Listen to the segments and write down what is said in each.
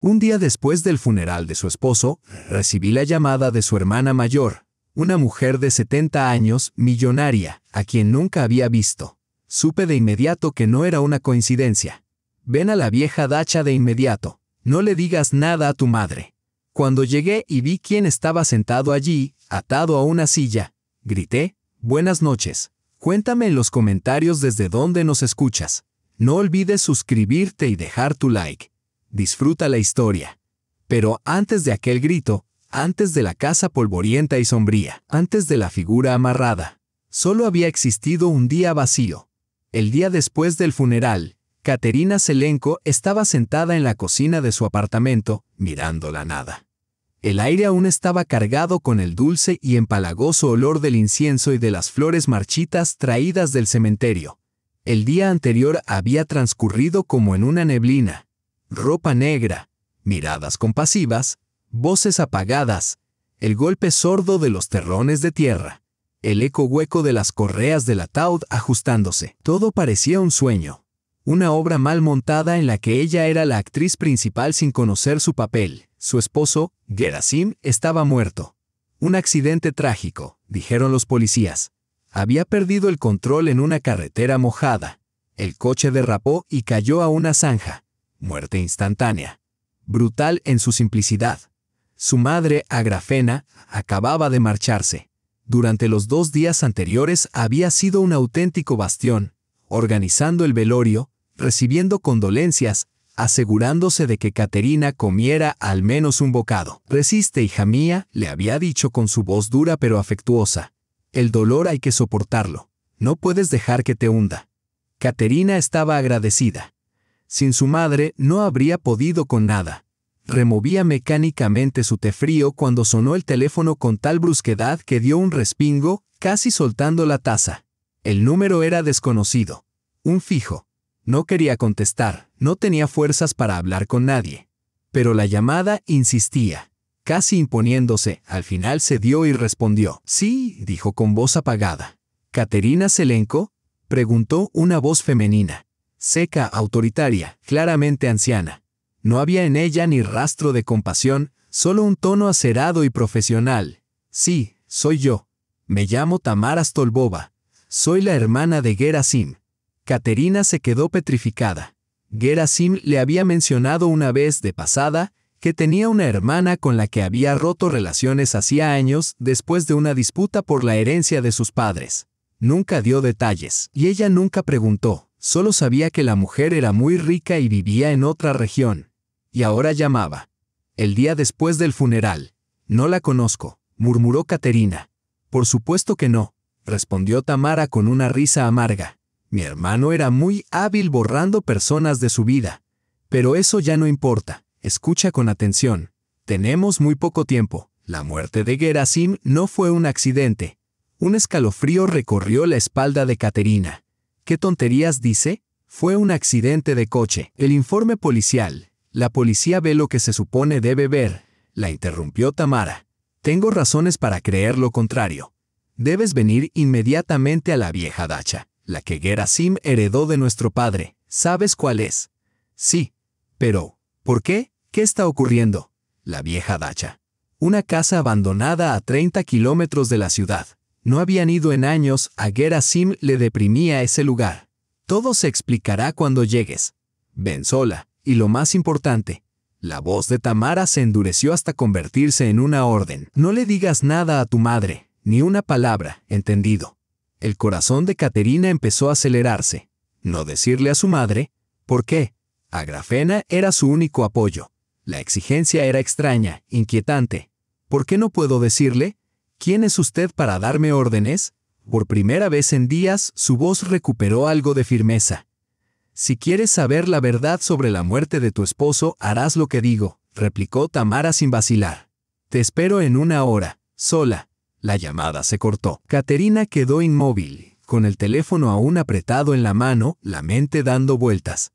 Un día después del funeral de su esposo, recibí la llamada de su hermana mayor, una mujer de 70 años, millonaria, a quien nunca había visto. Supe de inmediato que no era una coincidencia. Ven a la vieja dacha de inmediato. No le digas nada a tu madre. Cuando llegué y vi quién estaba sentado allí, atado a una silla, grité, «Buenas noches. Cuéntame en los comentarios desde dónde nos escuchas. No olvides suscribirte y dejar tu like. Disfruta la historia». Pero antes de aquel grito, antes de la casa polvorienta y sombría, antes de la figura amarrada, solo había existido un día vacío. El día después del funeral, Katerina Zelenko estaba sentada en la cocina de su apartamento, mirando la nada. El aire aún estaba cargado con el dulce y empalagoso olor del incienso y de las flores marchitas traídas del cementerio. El día anterior había transcurrido como en una neblina. Ropa negra, miradas compasivas, voces apagadas, el golpe sordo de los terrones de tierra, el eco hueco de las correas del ataúd ajustándose. Todo parecía un sueño. Una obra mal montada en la que ella era la actriz principal sin conocer su papel. Su esposo, Gerasim, estaba muerto. Un accidente trágico, dijeron los policías. Había perdido el control en una carretera mojada. El coche derrapó y cayó a una zanja. Muerte instantánea. Brutal en su simplicidad. Su madre, Agrafena, acababa de marcharse. Durante los 2 días anteriores había sido un auténtico bastión, organizando el velorio, recibiendo condolencias, asegurándose de que Katerina comiera al menos un bocado. «Resiste, hija mía», le había dicho con su voz dura pero afectuosa. «El dolor hay que soportarlo. No puedes dejar que te hunda». Katerina estaba agradecida. Sin su madre no habría podido con nada. Removía mecánicamente su té frío cuando sonó el teléfono con tal brusquedad que dio un respingo, casi soltando la taza. El número era desconocido. Un fijo. No quería contestar, no tenía fuerzas para hablar con nadie. Pero la llamada insistía, casi imponiéndose. Al final cedió y respondió. «Sí», dijo con voz apagada. «¿Katerina Zelenko?», preguntó una voz femenina. Seca, autoritaria, claramente anciana. No había en ella ni rastro de compasión, solo un tono acerado y profesional. «Sí, soy yo. Me llamo Tamara Stolbova. Soy la hermana de Gerasim». Katerina se quedó petrificada. Gerasim le había mencionado una vez de pasada que tenía una hermana con la que había roto relaciones hacía años después de una disputa por la herencia de sus padres. Nunca dio detalles, y ella nunca preguntó, solo sabía que la mujer era muy rica y vivía en otra región. Y ahora llamaba. El día después del funeral. «No la conozco», murmuró Katerina. «Por supuesto que no», respondió Tamara con una risa amarga. «Mi hermano era muy hábil borrando personas de su vida. Pero eso ya no importa. Escucha con atención. Tenemos muy poco tiempo. La muerte de Gerasim no fue un accidente». Un escalofrío recorrió la espalda de Katerina. «¿Qué tonterías dice? Fue un accidente de coche». «El informe policial. La policía ve lo que se supone debe ver», la interrumpió Tamara. «Tengo razones para creer lo contrario. Debes venir inmediatamente a la vieja dacha, la que Gerasim heredó de nuestro padre. ¿Sabes cuál es?» «Sí. Pero, ¿por qué? ¿Qué está ocurriendo?» «La vieja dacha. Una casa abandonada a 30 kilómetros de la ciudad. No habían ido en años, a Gerasim le deprimía ese lugar. Todo se explicará cuando llegues. Ven sola, y lo más importante». La voz de Tamara se endureció hasta convertirse en una orden. «No le digas nada a tu madre, ni una palabra, ¿entendido?» El corazón de Katerina empezó a acelerarse. No decirle a su madre. ¿Por qué? Agrafena era su único apoyo. La exigencia era extraña, inquietante. ¿Por qué no puedo decirle? ¿Quién es usted para darme órdenes? Por primera vez en días, su voz recuperó algo de firmeza. «Si quieres saber la verdad sobre la muerte de tu esposo, harás lo que digo», replicó Tamara sin vacilar. «Te espero en 1 hora, sola». La llamada se cortó. Katerina quedó inmóvil, con el teléfono aún apretado en la mano, la mente dando vueltas.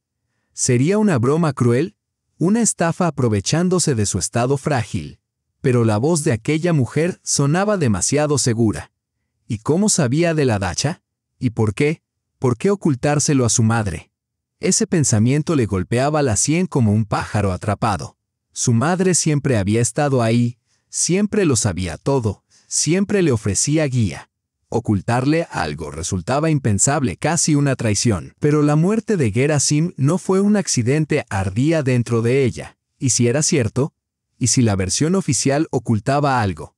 ¿Sería una broma cruel? ¿Una estafa aprovechándose de su estado frágil? Pero la voz de aquella mujer sonaba demasiado segura. ¿Y cómo sabía de la dacha? ¿Y por qué? ¿Por qué ocultárselo a su madre? Ese pensamiento le golpeaba la sien como un pájaro atrapado. Su madre siempre había estado ahí, siempre lo sabía todo, siempre le ofrecía guía. Ocultarle algo resultaba impensable, casi una traición. Pero la muerte de Gerasim no fue un accidente, ardía dentro de ella. ¿Y si era cierto? ¿Y si la versión oficial ocultaba algo?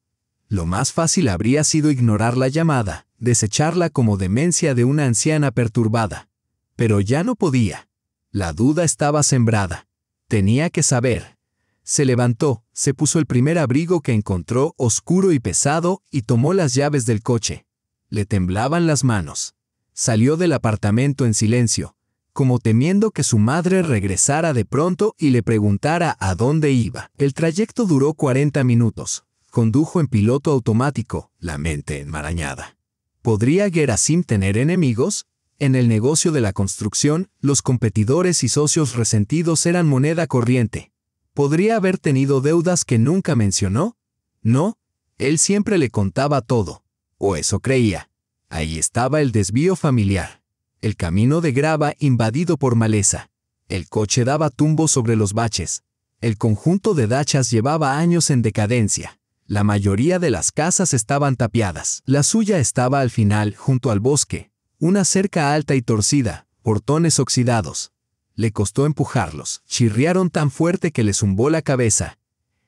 Lo más fácil habría sido ignorar la llamada, desecharla como demencia de una anciana perturbada. Pero ya no podía. La duda estaba sembrada. Tenía que saber. Se levantó, se puso el primer abrigo que encontró, oscuro y pesado, y tomó las llaves del coche. Le temblaban las manos. Salió del apartamento en silencio, como temiendo que su madre regresara de pronto y le preguntara a dónde iba. El trayecto duró 40 minutos. Condujo en piloto automático, la mente enmarañada. ¿Podría Gerasim tener enemigos? En el negocio de la construcción, los competidores y socios resentidos eran moneda corriente. ¿Podría haber tenido deudas que nunca mencionó? No, él siempre le contaba todo. O eso creía. Ahí estaba el desvío familiar. El camino de grava invadido por maleza. El coche daba tumbos sobre los baches. El conjunto de dachas llevaba años en decadencia. La mayoría de las casas estaban tapiadas. La suya estaba al final, junto al bosque. Una cerca alta y torcida, portones oxidados. Le costó empujarlos. Chirriaron tan fuerte que le zumbó la cabeza.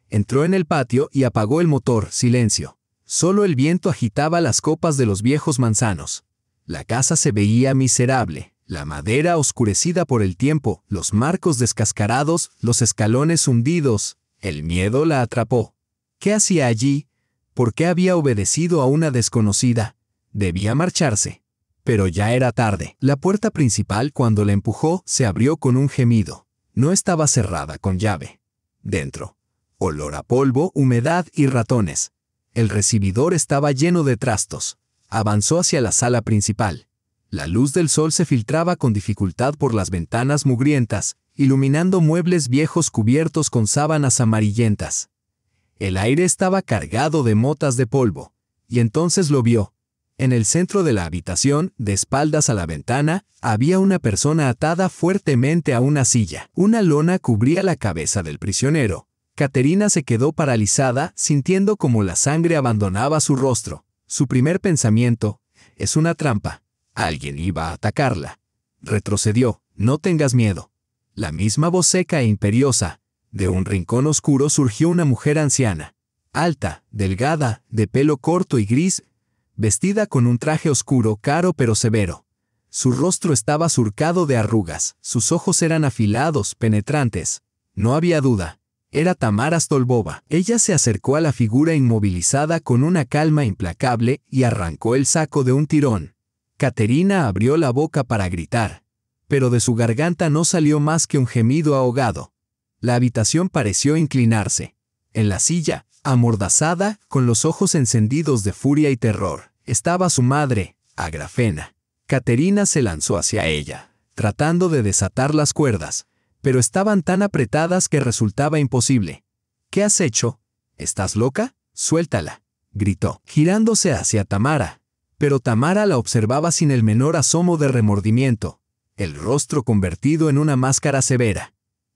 Entró en el patio y apagó el motor. Silencio. Solo el viento agitaba las copas de los viejos manzanos. La casa se veía miserable. La madera oscurecida por el tiempo, los marcos descascarados, los escalones hundidos. El miedo la atrapó. ¿Qué hacía allí? ¿Por qué había obedecido a una desconocida? Debía marcharse. Pero ya era tarde. La puerta principal, cuando la empujó, se abrió con un gemido. No estaba cerrada con llave. Dentro. Olor a polvo, humedad y ratones. El recibidor estaba lleno de trastos. Avanzó hacia la sala principal. La luz del sol se filtraba con dificultad por las ventanas mugrientas, iluminando muebles viejos cubiertos con sábanas amarillentas. El aire estaba cargado de motas de polvo. Y entonces lo vio. En el centro de la habitación, de espaldas a la ventana, había una persona atada fuertemente a una silla. Una lona cubría la cabeza del prisionero. Caterina se quedó paralizada, sintiendo como la sangre abandonaba su rostro. Su primer pensamiento: es una trampa. Alguien iba a atacarla. Retrocedió. No tengas miedo. La misma voz seca e imperiosa. De un rincón oscuro surgió una mujer anciana. Alta, delgada, de pelo corto y gris, vestida con un traje oscuro, caro pero severo. Su rostro estaba surcado de arrugas, sus ojos eran afilados, penetrantes. No había duda. Era Tamara Stolbova. Ella se acercó a la figura inmovilizada con una calma implacable y arrancó el saco de un tirón. Caterina abrió la boca para gritar, pero de su garganta no salió más que un gemido ahogado. La habitación pareció inclinarse. En la silla, amordazada, con los ojos encendidos de furia y terror, estaba su madre, Agrafena. Caterina se lanzó hacia ella, tratando de desatar las cuerdas, pero estaban tan apretadas que resultaba imposible. ¿Qué has hecho? ¿Estás loca? Suéltala, gritó, girándose hacia Tamara. Pero Tamara la observaba sin el menor asomo de remordimiento, el rostro convertido en una máscara severa.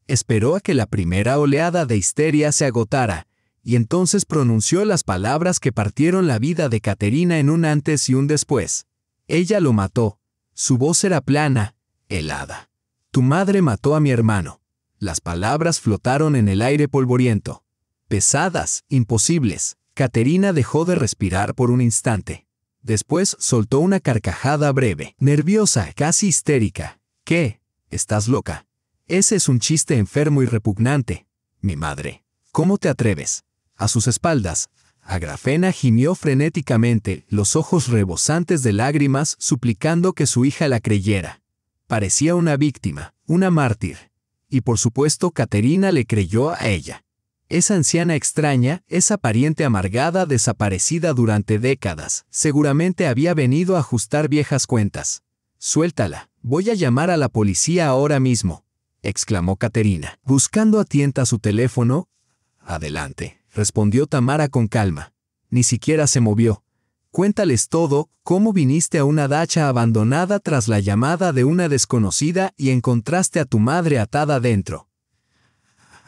Esperó a que la primera oleada de histeria se agotara, y entonces pronunció las palabras que partieron la vida de Caterina en un antes y un después. Ella lo mató. Su voz era plana, helada. Tu madre mató a mi hermano. Las palabras flotaron en el aire polvoriento. Pesadas, imposibles. Caterina dejó de respirar por un instante. Después soltó una carcajada breve, nerviosa, casi histérica. ¿Qué? ¿Estás loca? Ese es un chiste enfermo y repugnante. Mi madre. ¿Cómo te atreves? A sus espaldas, Agrafena gimió frenéticamente, los ojos rebosantes de lágrimas, suplicando que su hija la creyera. Parecía una víctima, una mártir. Y por supuesto Caterina le creyó a ella. Esa anciana extraña, esa pariente amargada desaparecida durante décadas, seguramente había venido a ajustar viejas cuentas. Suéltala, voy a llamar a la policía ahora mismo, exclamó Caterina, buscando a tienta su teléfono. Adelante, respondió Tamara con calma. Ni siquiera se movió. Cuéntales todo, cómo viniste a una dacha abandonada tras la llamada de una desconocida y encontraste a tu madre atada dentro.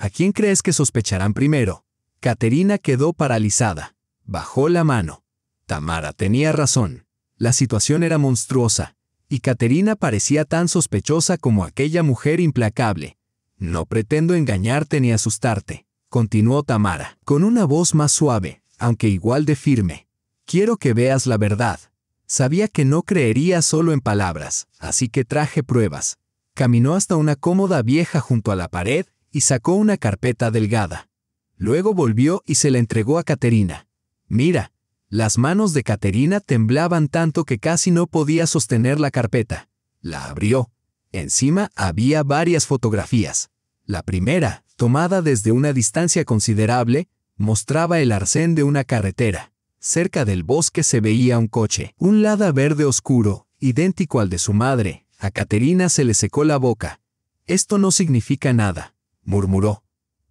¿A quién crees que sospecharán primero? Caterina quedó paralizada. Bajó la mano. Tamara tenía razón. La situación era monstruosa, y Caterina parecía tan sospechosa como aquella mujer implacable. No pretendo engañarte ni asustarte, continuó Tamara, con una voz más suave, aunque igual de firme. Quiero que veas la verdad. Sabía que no creería solo en palabras, así que traje pruebas. Caminó hasta una cómoda vieja junto a la pared y sacó una carpeta delgada. Luego volvió y se la entregó a Caterina. Mira. Las manos de Caterina temblaban tanto que casi no podía sostener la carpeta. La abrió. Encima había varias fotografías. La primera, tomada desde una distancia considerable, mostraba el arcén de una carretera. Cerca del bosque se veía un coche, un Lada verde oscuro, idéntico al de su madre. A Caterina se le secó la boca. Esto no significa nada, murmuró.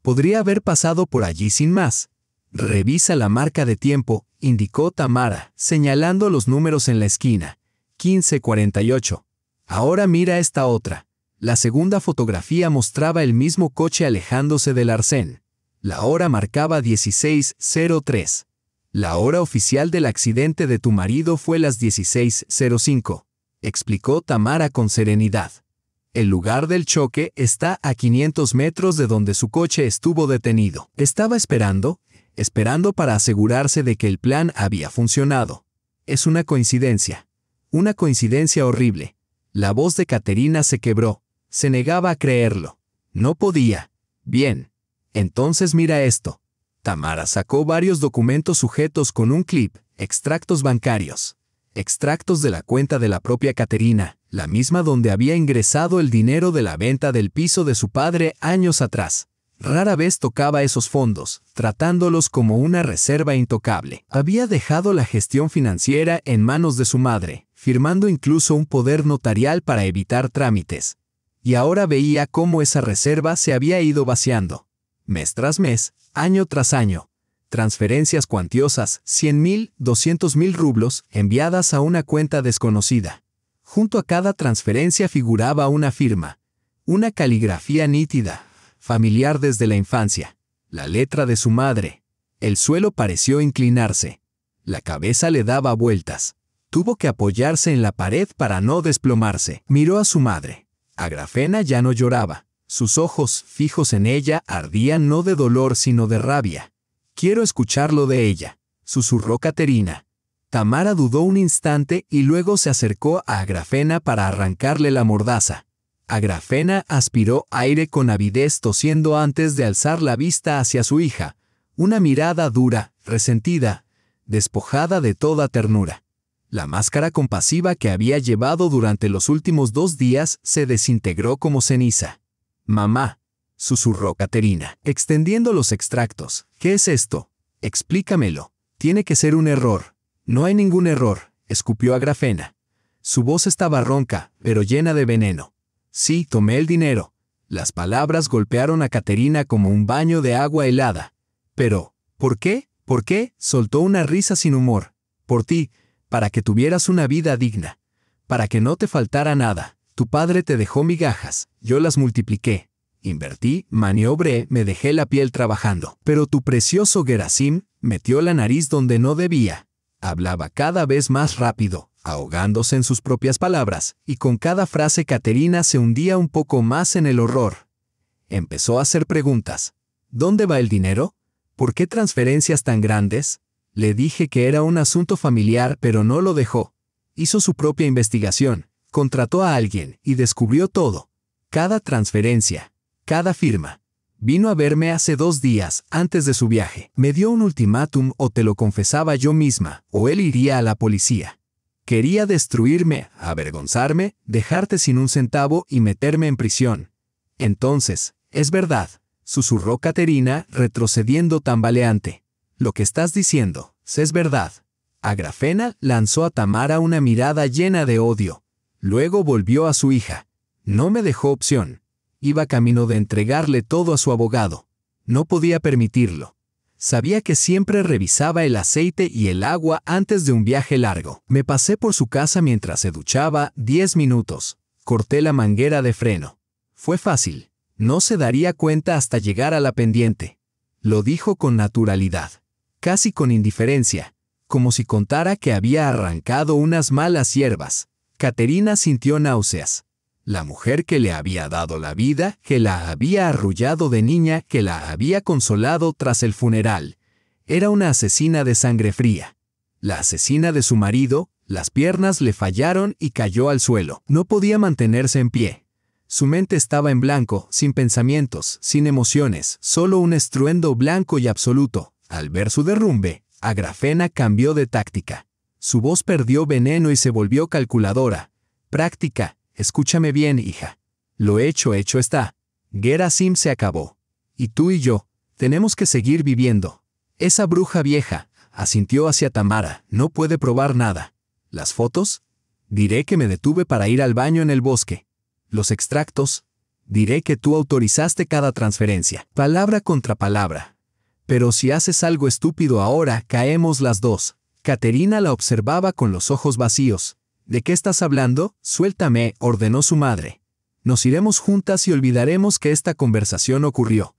Podría haber pasado por allí sin más. Revisa la marca de tiempo, indicó Tamara, señalando los números en la esquina. 15:48. Ahora mira esta otra. La segunda fotografía mostraba el mismo coche alejándose del arcén. La hora marcaba 16:03. La hora oficial del accidente de tu marido fue las 16:05, explicó Tamara con serenidad. El lugar del choque está a 500 metros de donde su coche estuvo detenido. Estaba esperando para asegurarse de que el plan había funcionado. Es una coincidencia horrible. La voz de Caterina se quebró. Se negaba a creerlo. No podía. Bien. Entonces mira esto. Tamara sacó varios documentos sujetos con un clip, extractos bancarios. Extractos de la cuenta de la propia Caterina, la misma donde había ingresado el dinero de la venta del piso de su padre años atrás. Rara vez tocaba esos fondos, tratándolos como una reserva intocable. Había dejado la gestión financiera en manos de su madre, firmando incluso un poder notarial para evitar trámites. Y ahora veía cómo esa reserva se había ido vaciando. Mes tras mes, año tras año. Transferencias cuantiosas, 100.000, 200.000 rublos, enviadas a una cuenta desconocida. Junto a cada transferencia figuraba una firma. Una caligrafía nítida, familiar desde la infancia. La letra de su madre. El suelo pareció inclinarse. La cabeza le daba vueltas. Tuvo que apoyarse en la pared para no desplomarse. Miró a su madre. Agrafena ya no lloraba. Sus ojos, fijos en ella, ardían no de dolor sino de rabia. Quiero escucharlo de ella, susurró Caterina. Tamara dudó un instante y luego se acercó a Agrafena para arrancarle la mordaza. Agrafena aspiró aire con avidez tosiendo antes de alzar la vista hacia su hija, una mirada dura, resentida, despojada de toda ternura. La máscara compasiva que había llevado durante los últimos 2 días se desintegró como ceniza. «Mamá», susurró Caterina, extendiendo los extractos. «¿Qué es esto? Explícamelo. Tiene que ser un error». «No hay ningún error», escupió Agrafena. Su voz estaba ronca, pero llena de veneno. «Sí, tomé el dinero». Las palabras golpearon a Caterina como un baño de agua helada. «Pero, ¿por qué? ¿Por qué?», soltó una risa sin humor. «Por ti, para que tuvieras una vida digna. Para que no te faltara nada. Tu padre te dejó migajas, yo las multipliqué. Invertí, maniobré, me dejé la piel trabajando. Pero tu precioso Gerasim metió la nariz donde no debía». Hablaba cada vez más rápido, ahogándose en sus propias palabras, y con cada frase Caterina se hundía un poco más en el horror. Empezó a hacer preguntas. ¿Dónde va el dinero? ¿Por qué transferencias tan grandes? Le dije que era un asunto familiar, pero no lo dejó. Hizo su propia investigación, contrató a alguien y descubrió todo. Cada transferencia, cada firma. Vino a verme hace 2 días, antes de su viaje. Me dio un ultimátum: o te lo confesaba yo misma, o él iría a la policía. Quería destruirme, avergonzarme, dejarte sin un centavo y meterme en prisión. Entonces, es verdad, susurró Caterina, retrocediendo tambaleante. Lo que estás diciendo, es verdad. Agrafena lanzó a Tamara una mirada llena de odio. Luego volvió a su hija. No me dejó opción. Iba camino de entregarle todo a su abogado. No podía permitirlo. Sabía que siempre revisaba el aceite y el agua antes de un viaje largo. Me pasé por su casa mientras se duchaba 10 minutos. Corté la manguera de freno. Fue fácil. No se daría cuenta hasta llegar a la pendiente. Lo dijo con naturalidad, casi con indiferencia, como si contara que había arrancado unas malas hierbas. Caterina sintió náuseas. La mujer que le había dado la vida, que la había arrullado de niña, que la había consolado tras el funeral, era una asesina de sangre fría. La asesina de su marido, las piernas le fallaron y cayó al suelo. No podía mantenerse en pie. Su mente estaba en blanco, sin pensamientos, sin emociones, solo un estruendo blanco y absoluto. Al ver su derrumbe, Agrafena cambió de táctica. Su voz perdió veneno y se volvió calculadora. Práctica. Escúchame bien, hija. Lo hecho está. Gerasim se acabó. Y tú y yo, tenemos que seguir viviendo. Esa bruja vieja, asintió hacia Tamara, no puede probar nada. ¿Las fotos? Diré que me detuve para ir al baño en el bosque. ¿Los extractos? Diré que tú autorizaste cada transferencia. Palabra contra palabra. Pero si haces algo estúpido ahora, caemos las dos. Caterina la observaba con los ojos vacíos. ¿De qué estás hablando? Suéltame, ordenó su madre. Nos iremos juntas y olvidaremos que esta conversación ocurrió.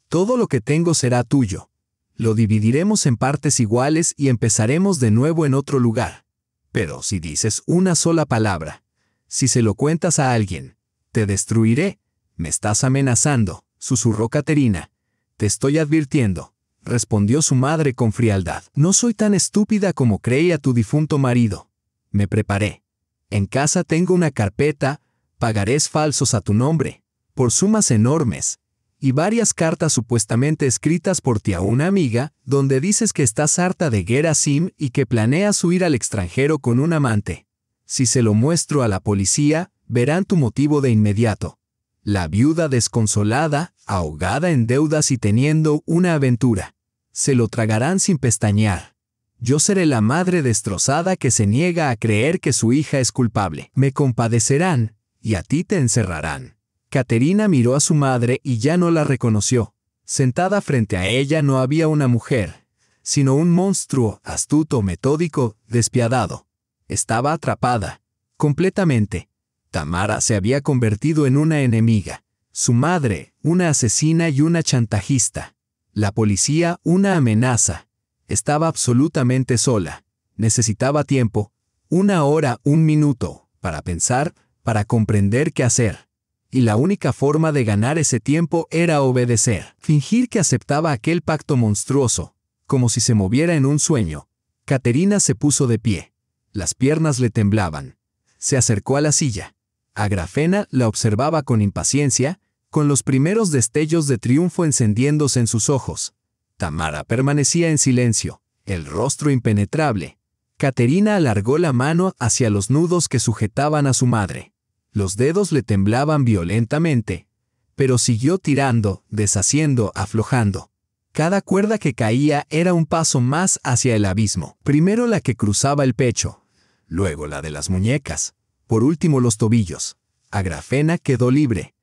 Todo lo que tengo será tuyo. Lo dividiremos en partes iguales y empezaremos de nuevo en otro lugar. Pero si dices una sola palabra, si se lo cuentas a alguien, te destruiré. Me estás amenazando, susurró Caterina. Te estoy advirtiendo, respondió su madre con frialdad. No soy tan estúpida como creía tu difunto marido. Me preparé. En casa tengo una carpeta, pagarés falsos a tu nombre, por sumas enormes, y varias cartas supuestamente escritas por ti a una amiga, donde dices que estás harta de Gerasim y que planeas huir al extranjero con un amante. Si se lo muestro a la policía, verán tu motivo de inmediato. La viuda desconsolada, ahogada en deudas y teniendo una aventura. Se lo tragarán sin pestañear. Yo seré la madre destrozada que se niega a creer que su hija es culpable. Me compadecerán, y a ti te encerrarán. Caterina miró a su madre y ya no la reconoció. Sentada frente a ella no había una mujer, sino un monstruo, astuto, metódico, despiadado. Estaba atrapada, completamente. Tamara se había convertido en una enemiga. Su madre, una asesina y una chantajista. La policía, una amenaza. Estaba absolutamente sola. Necesitaba tiempo, 1 hora, 1 minuto, para pensar, para comprender qué hacer. Y la única forma de ganar ese tiempo era obedecer. Fingir que aceptaba aquel pacto monstruoso, como si se moviera en un sueño. Caterina se puso de pie. Las piernas le temblaban. Se acercó a la silla. Agrafena la observaba con impaciencia, con los primeros destellos de triunfo encendiéndose en sus ojos. Tamara permanecía en silencio, el rostro impenetrable. Caterina alargó la mano hacia los nudos que sujetaban a su madre. Los dedos le temblaban violentamente, pero siguió tirando, deshaciendo, aflojando. Cada cuerda que caía era un paso más hacia el abismo. Primero la que cruzaba el pecho, luego la de las muñecas, por último los tobillos. Agrafena quedó libre.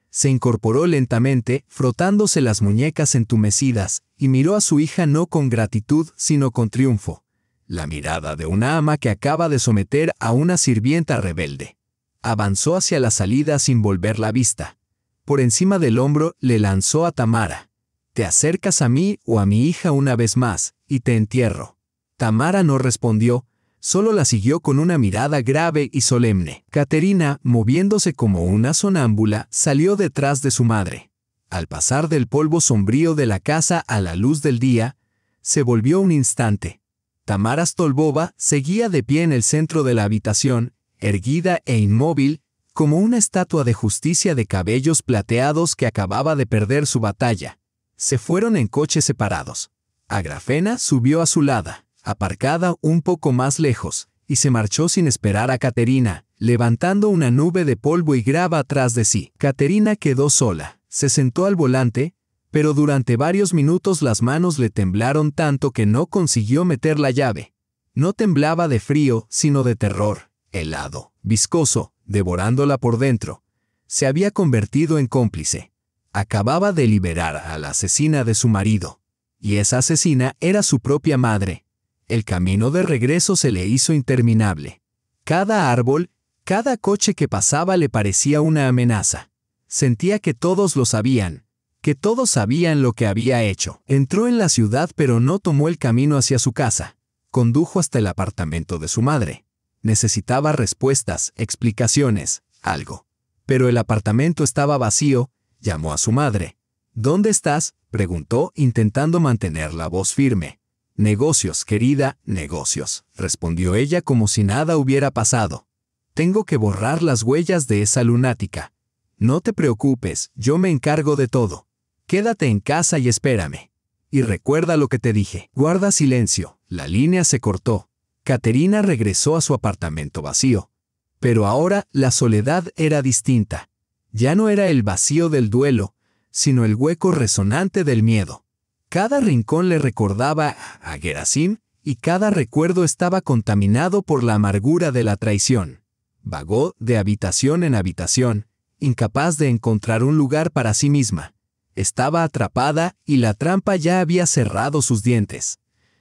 Se incorporó lentamente, frotándose las muñecas entumecidas, y miró a su hija no con gratitud, sino con triunfo. La mirada de una ama que acaba de someter a una sirvienta rebelde. Avanzó hacia la salida sin volver la vista. Por encima del hombro le lanzó a Tamara. «Te acercas a mí o a mi hija una vez más, y te entierro». Tamara no respondió, solo la siguió con una mirada grave y solemne. Caterina, moviéndose como una sonámbula, salió detrás de su madre. Al pasar del polvo sombrío de la casa a la luz del día, se volvió un instante. Tamara Stolbova seguía de pie en el centro de la habitación, erguida e inmóvil, como una estatua de justicia de cabellos plateados que acababa de perder su batalla. Se fueron en coches separados. Agrafena subió a su lado, aparcada un poco más lejos, y se marchó sin esperar a Caterina, levantando una nube de polvo y grava atrás de sí. Caterina quedó sola, se sentó al volante, pero durante varios minutos las manos le temblaron tanto que no consiguió meter la llave. No temblaba de frío, sino de terror, helado, viscoso, devorándola por dentro. Se había convertido en cómplice. Acababa de liberar a la asesina de su marido. Y esa asesina era su propia madre. El camino de regreso se le hizo interminable. Cada árbol, cada coche que pasaba le parecía una amenaza. Sentía que todos lo sabían, que todos sabían lo que había hecho. Entró en la ciudad pero no tomó el camino hacia su casa. Condujo hasta el apartamento de su madre. Necesitaba respuestas, explicaciones, algo. Pero el apartamento estaba vacío. Llamó a su madre. ¿Dónde estás?, preguntó, intentando mantener la voz firme. Negocios, querida, negocios, respondió ella como si nada hubiera pasado. Tengo que borrar las huellas de esa lunática. No te preocupes, yo me encargo de todo. Quédate en casa y espérame. Y recuerda lo que te dije. Guarda silencio. La línea se cortó. Caterina regresó a su apartamento vacío. Pero ahora la soledad era distinta. Ya no era el vacío del duelo, sino el hueco resonante del miedo. Cada rincón le recordaba a Gerasim y cada recuerdo estaba contaminado por la amargura de la traición. Vagó de habitación en habitación, incapaz de encontrar un lugar para sí misma. Estaba atrapada y la trampa ya había cerrado sus dientes.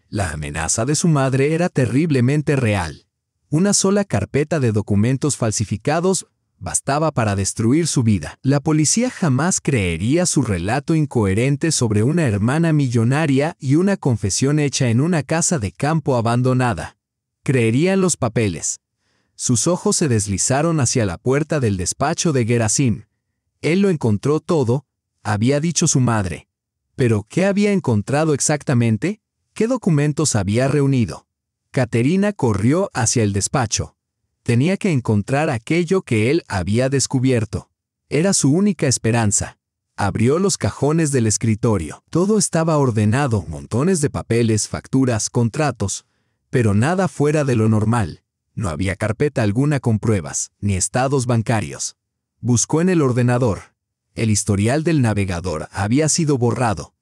La amenaza de su madre era terriblemente real. Una sola carpeta de documentos falsificados bastaba para destruir su vida. La policía jamás creería su relato incoherente sobre una hermana millonaria y una confesión hecha en una casa de campo abandonada. Creerían los papeles. Sus ojos se deslizaron hacia la puerta del despacho de Gerasim. Él lo encontró todo, había dicho su madre. ¿Pero qué había encontrado exactamente? ¿Qué documentos había reunido? Caterina corrió hacia el despacho. Tenía que encontrar aquello que él había descubierto. Era su única esperanza. Abrió los cajones del escritorio. Todo estaba ordenado, montones de papeles, facturas, contratos, pero nada fuera de lo normal. No había carpeta alguna con pruebas, ni estados bancarios. Buscó en el ordenador. El historial del navegador había sido borrado.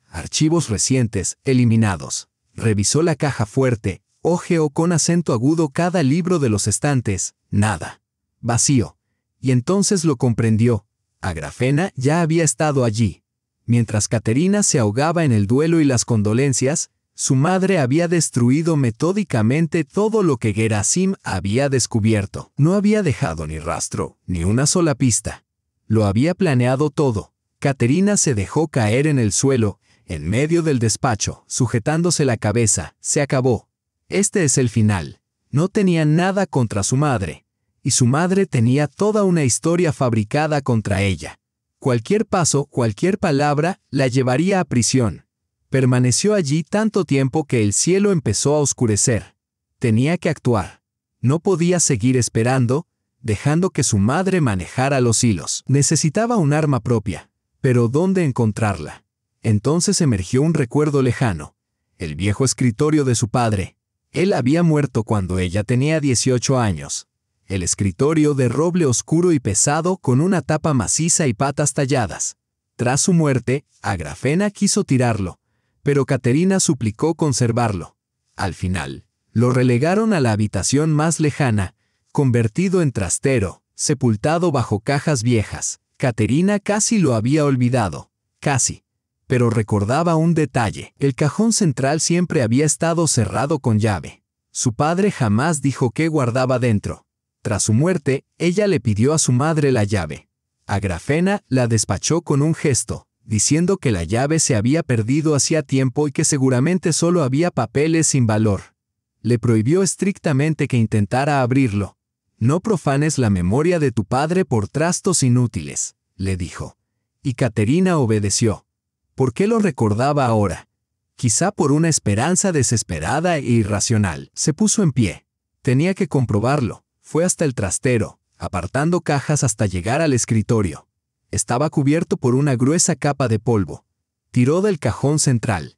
Archivos recientes, eliminados. Revisó la caja fuerte. Hojeó con acento agudo cada libro de los estantes. Nada. Vacío. Y entonces lo comprendió. Agrafena ya había estado allí. Mientras Caterina se ahogaba en el duelo y las condolencias, su madre había destruido metódicamente todo lo que Gerasim había descubierto. No había dejado ni rastro, ni una sola pista. Lo había planeado todo. Caterina se dejó caer en el suelo, en medio del despacho, sujetándose la cabeza. Se acabó. Este es el final. No tenía nada contra su madre. Y su madre tenía toda una historia fabricada contra ella. Cualquier paso, cualquier palabra, la llevaría a prisión. Permaneció allí tanto tiempo que el cielo empezó a oscurecer. Tenía que actuar. No podía seguir esperando, dejando que su madre manejara los hilos. Necesitaba un arma propia. Pero ¿dónde encontrarla? Entonces emergió un recuerdo lejano. El viejo escritorio de su padre. Él había muerto cuando ella tenía 18 años. El escritorio de roble oscuro y pesado con una tapa maciza y patas talladas. Tras su muerte, Agrafena quiso tirarlo, pero Caterina suplicó conservarlo. Al final, lo relegaron a la habitación más lejana, convertido en trastero, sepultado bajo cajas viejas. Caterina casi lo había olvidado, casi. Pero recordaba un detalle. El cajón central siempre había estado cerrado con llave. Su padre jamás dijo qué guardaba dentro. Tras su muerte, ella le pidió a su madre la llave. Agrafena la despachó con un gesto, diciendo que la llave se había perdido hacía tiempo y que seguramente solo había papeles sin valor. Le prohibió estrictamente que intentara abrirlo. No profanes la memoria de tu padre por trastos inútiles, le dijo. Y Caterina obedeció. ¿Por qué lo recordaba ahora? Quizá por una esperanza desesperada e irracional. Se puso en pie. Tenía que comprobarlo. Fue hasta el trastero, apartando cajas hasta llegar al escritorio. Estaba cubierto por una gruesa capa de polvo. Tiró del cajón central.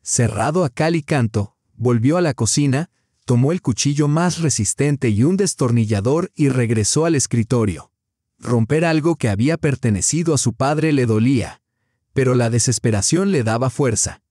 Cerrado a cal y canto, volvió a la cocina, tomó el cuchillo más resistente y un destornillador y regresó al escritorio. Romper algo que había pertenecido a su padre le dolía. Pero la desesperación le daba fuerza.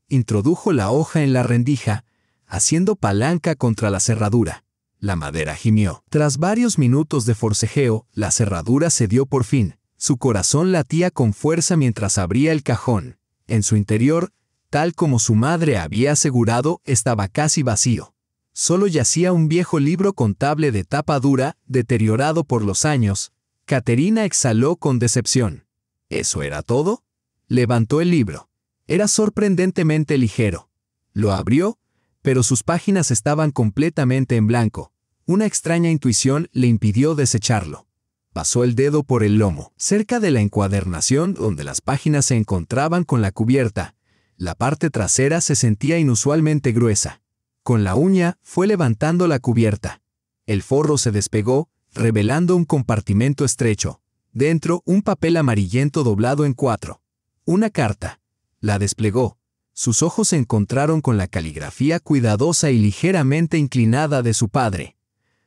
Introdujo la hoja en la rendija, haciendo palanca contra la cerradura. La madera gimió. Tras varios minutos de forcejeo, la cerradura cedió por fin. Su corazón latía con fuerza mientras abría el cajón. En su interior, tal como su madre había asegurado, estaba casi vacío. Solo yacía un viejo libro contable de tapa dura, deteriorado por los años. Caterina exhaló con decepción. ¿Eso era todo? Levantó el libro. Era sorprendentemente ligero. Lo abrió, pero sus páginas estaban completamente en blanco. Una extraña intuición le impidió desecharlo. Pasó el dedo por el lomo, cerca de la encuadernación donde las páginas se encontraban con la cubierta. La parte trasera se sentía inusualmente gruesa. Con la uña fue levantando la cubierta. El forro se despegó, revelando un compartimento estrecho. Dentro, un papel amarillento doblado en 4. Una carta. La desplegó. Sus ojos se encontraron con la caligrafía cuidadosa y ligeramente inclinada de su padre.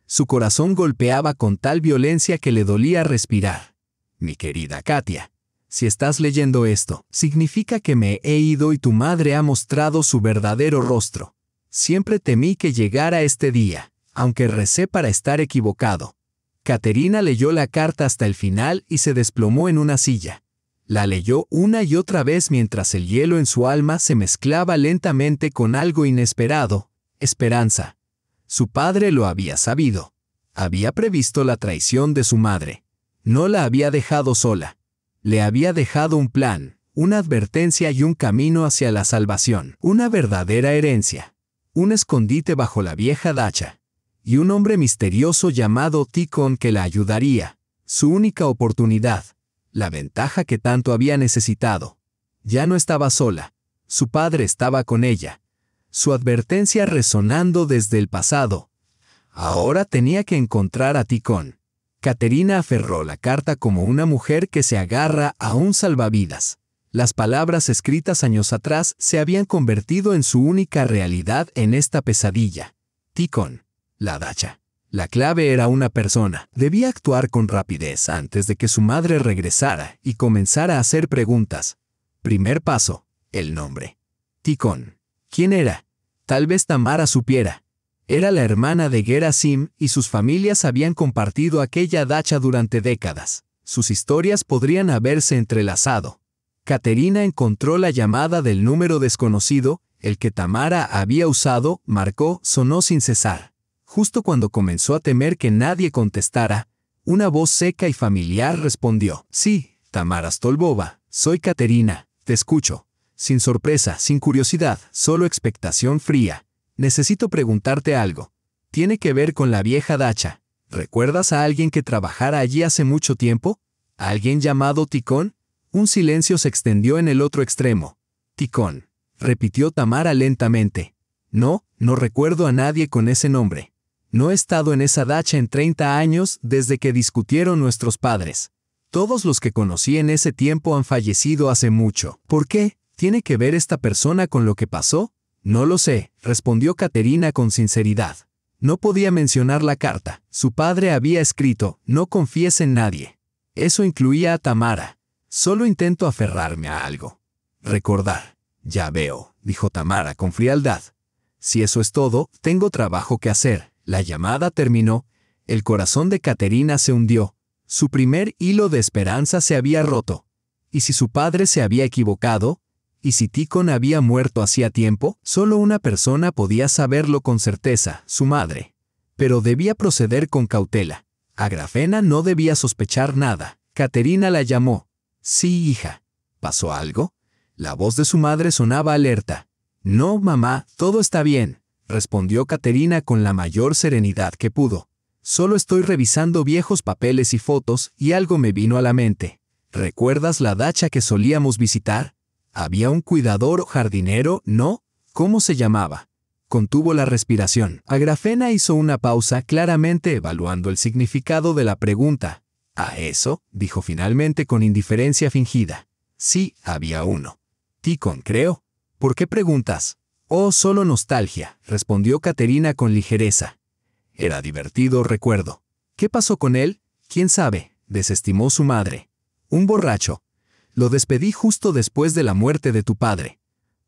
Su corazón golpeaba con tal violencia que le dolía respirar. Mi querida Katia, si estás leyendo esto, significa que me he ido y tu madre ha mostrado su verdadero rostro. Siempre temí que llegara este día, aunque recé para estar equivocado. Caterina leyó la carta hasta el final y se desplomó en una silla. La leyó una y otra vez mientras el hielo en su alma se mezclaba lentamente con algo inesperado, esperanza. Su padre lo había sabido. Había previsto la traición de su madre. No la había dejado sola. Le había dejado un plan, una advertencia y un camino hacia la salvación, una verdadera herencia, un escondite bajo la vieja dacha. Y un hombre misterioso llamado Tikhon que la ayudaría, su única oportunidad, la ventaja que tanto había necesitado. Ya no estaba sola, su padre estaba con ella, su advertencia resonando desde el pasado. Ahora tenía que encontrar a Tikhon. Caterina aferró la carta como una mujer que se agarra a un salvavidas. Las palabras escritas años atrás se habían convertido en su única realidad en esta pesadilla. Tikhon. La dacha. La clave era una persona. Debía actuar con rapidez antes de que su madre regresara y comenzara a hacer preguntas. Primer paso, el nombre. Tikhon. ¿Quién era? Tal vez Tamara supiera. Era la hermana de Gerasim y sus familias habían compartido aquella dacha durante décadas. Sus historias podrían haberse entrelazado. Caterina encontró la llamada del número desconocido, el que Tamara había usado, marcó, sonó sin cesar. Justo cuando comenzó a temer que nadie contestara, una voz seca y familiar respondió. Sí, Tamara Stolbova, soy Caterina, te escucho. Sin sorpresa, sin curiosidad, solo expectación fría. Necesito preguntarte algo. Tiene que ver con la vieja dacha. ¿Recuerdas a alguien que trabajara allí hace mucho tiempo? ¿A alguien llamado Tikhon? Un silencio se extendió en el otro extremo. Tikhon, repitió Tamara lentamente. No, no recuerdo a nadie con ese nombre. No he estado en esa dacha en 30 años desde que discutieron nuestros padres. Todos los que conocí en ese tiempo han fallecido hace mucho. ¿Por qué? ¿Tiene que ver esta persona con lo que pasó? No lo sé, respondió Caterina con sinceridad. No podía mencionar la carta. Su padre había escrito, no confíes en nadie. Eso incluía a Tamara. Solo intento aferrarme a algo. Recordar. Ya veo, dijo Tamara con frialdad. Si eso es todo, tengo trabajo que hacer. La llamada terminó. El corazón de Caterina se hundió. Su primer hilo de esperanza se había roto. ¿Y si su padre se había equivocado? ¿Y si Tikhon había muerto hacía tiempo? Solo una persona podía saberlo con certeza, su madre. Pero debía proceder con cautela. Agrafena no debía sospechar nada. Caterina la llamó. Sí, hija. ¿Pasó algo? La voz de su madre sonaba alerta. No, mamá, todo está bien, respondió Caterina con la mayor serenidad que pudo. Solo estoy revisando viejos papeles y fotos y algo me vino a la mente. ¿Recuerdas la dacha que solíamos visitar? Había un cuidador o jardinero, ¿no? ¿Cómo se llamaba? Contuvo la respiración. Agrafena hizo una pausa, claramente evaluando el significado de la pregunta. ¿A eso? Dijo finalmente con indiferencia fingida. Sí, había uno. Tikhon, creo. ¿Por qué preguntas? Oh, solo nostalgia, respondió Caterina con ligereza. Era divertido, recuerdo. ¿Qué pasó con él? ¿Quién sabe? Desestimó su madre. Un borracho. Lo despedí justo después de la muerte de tu padre.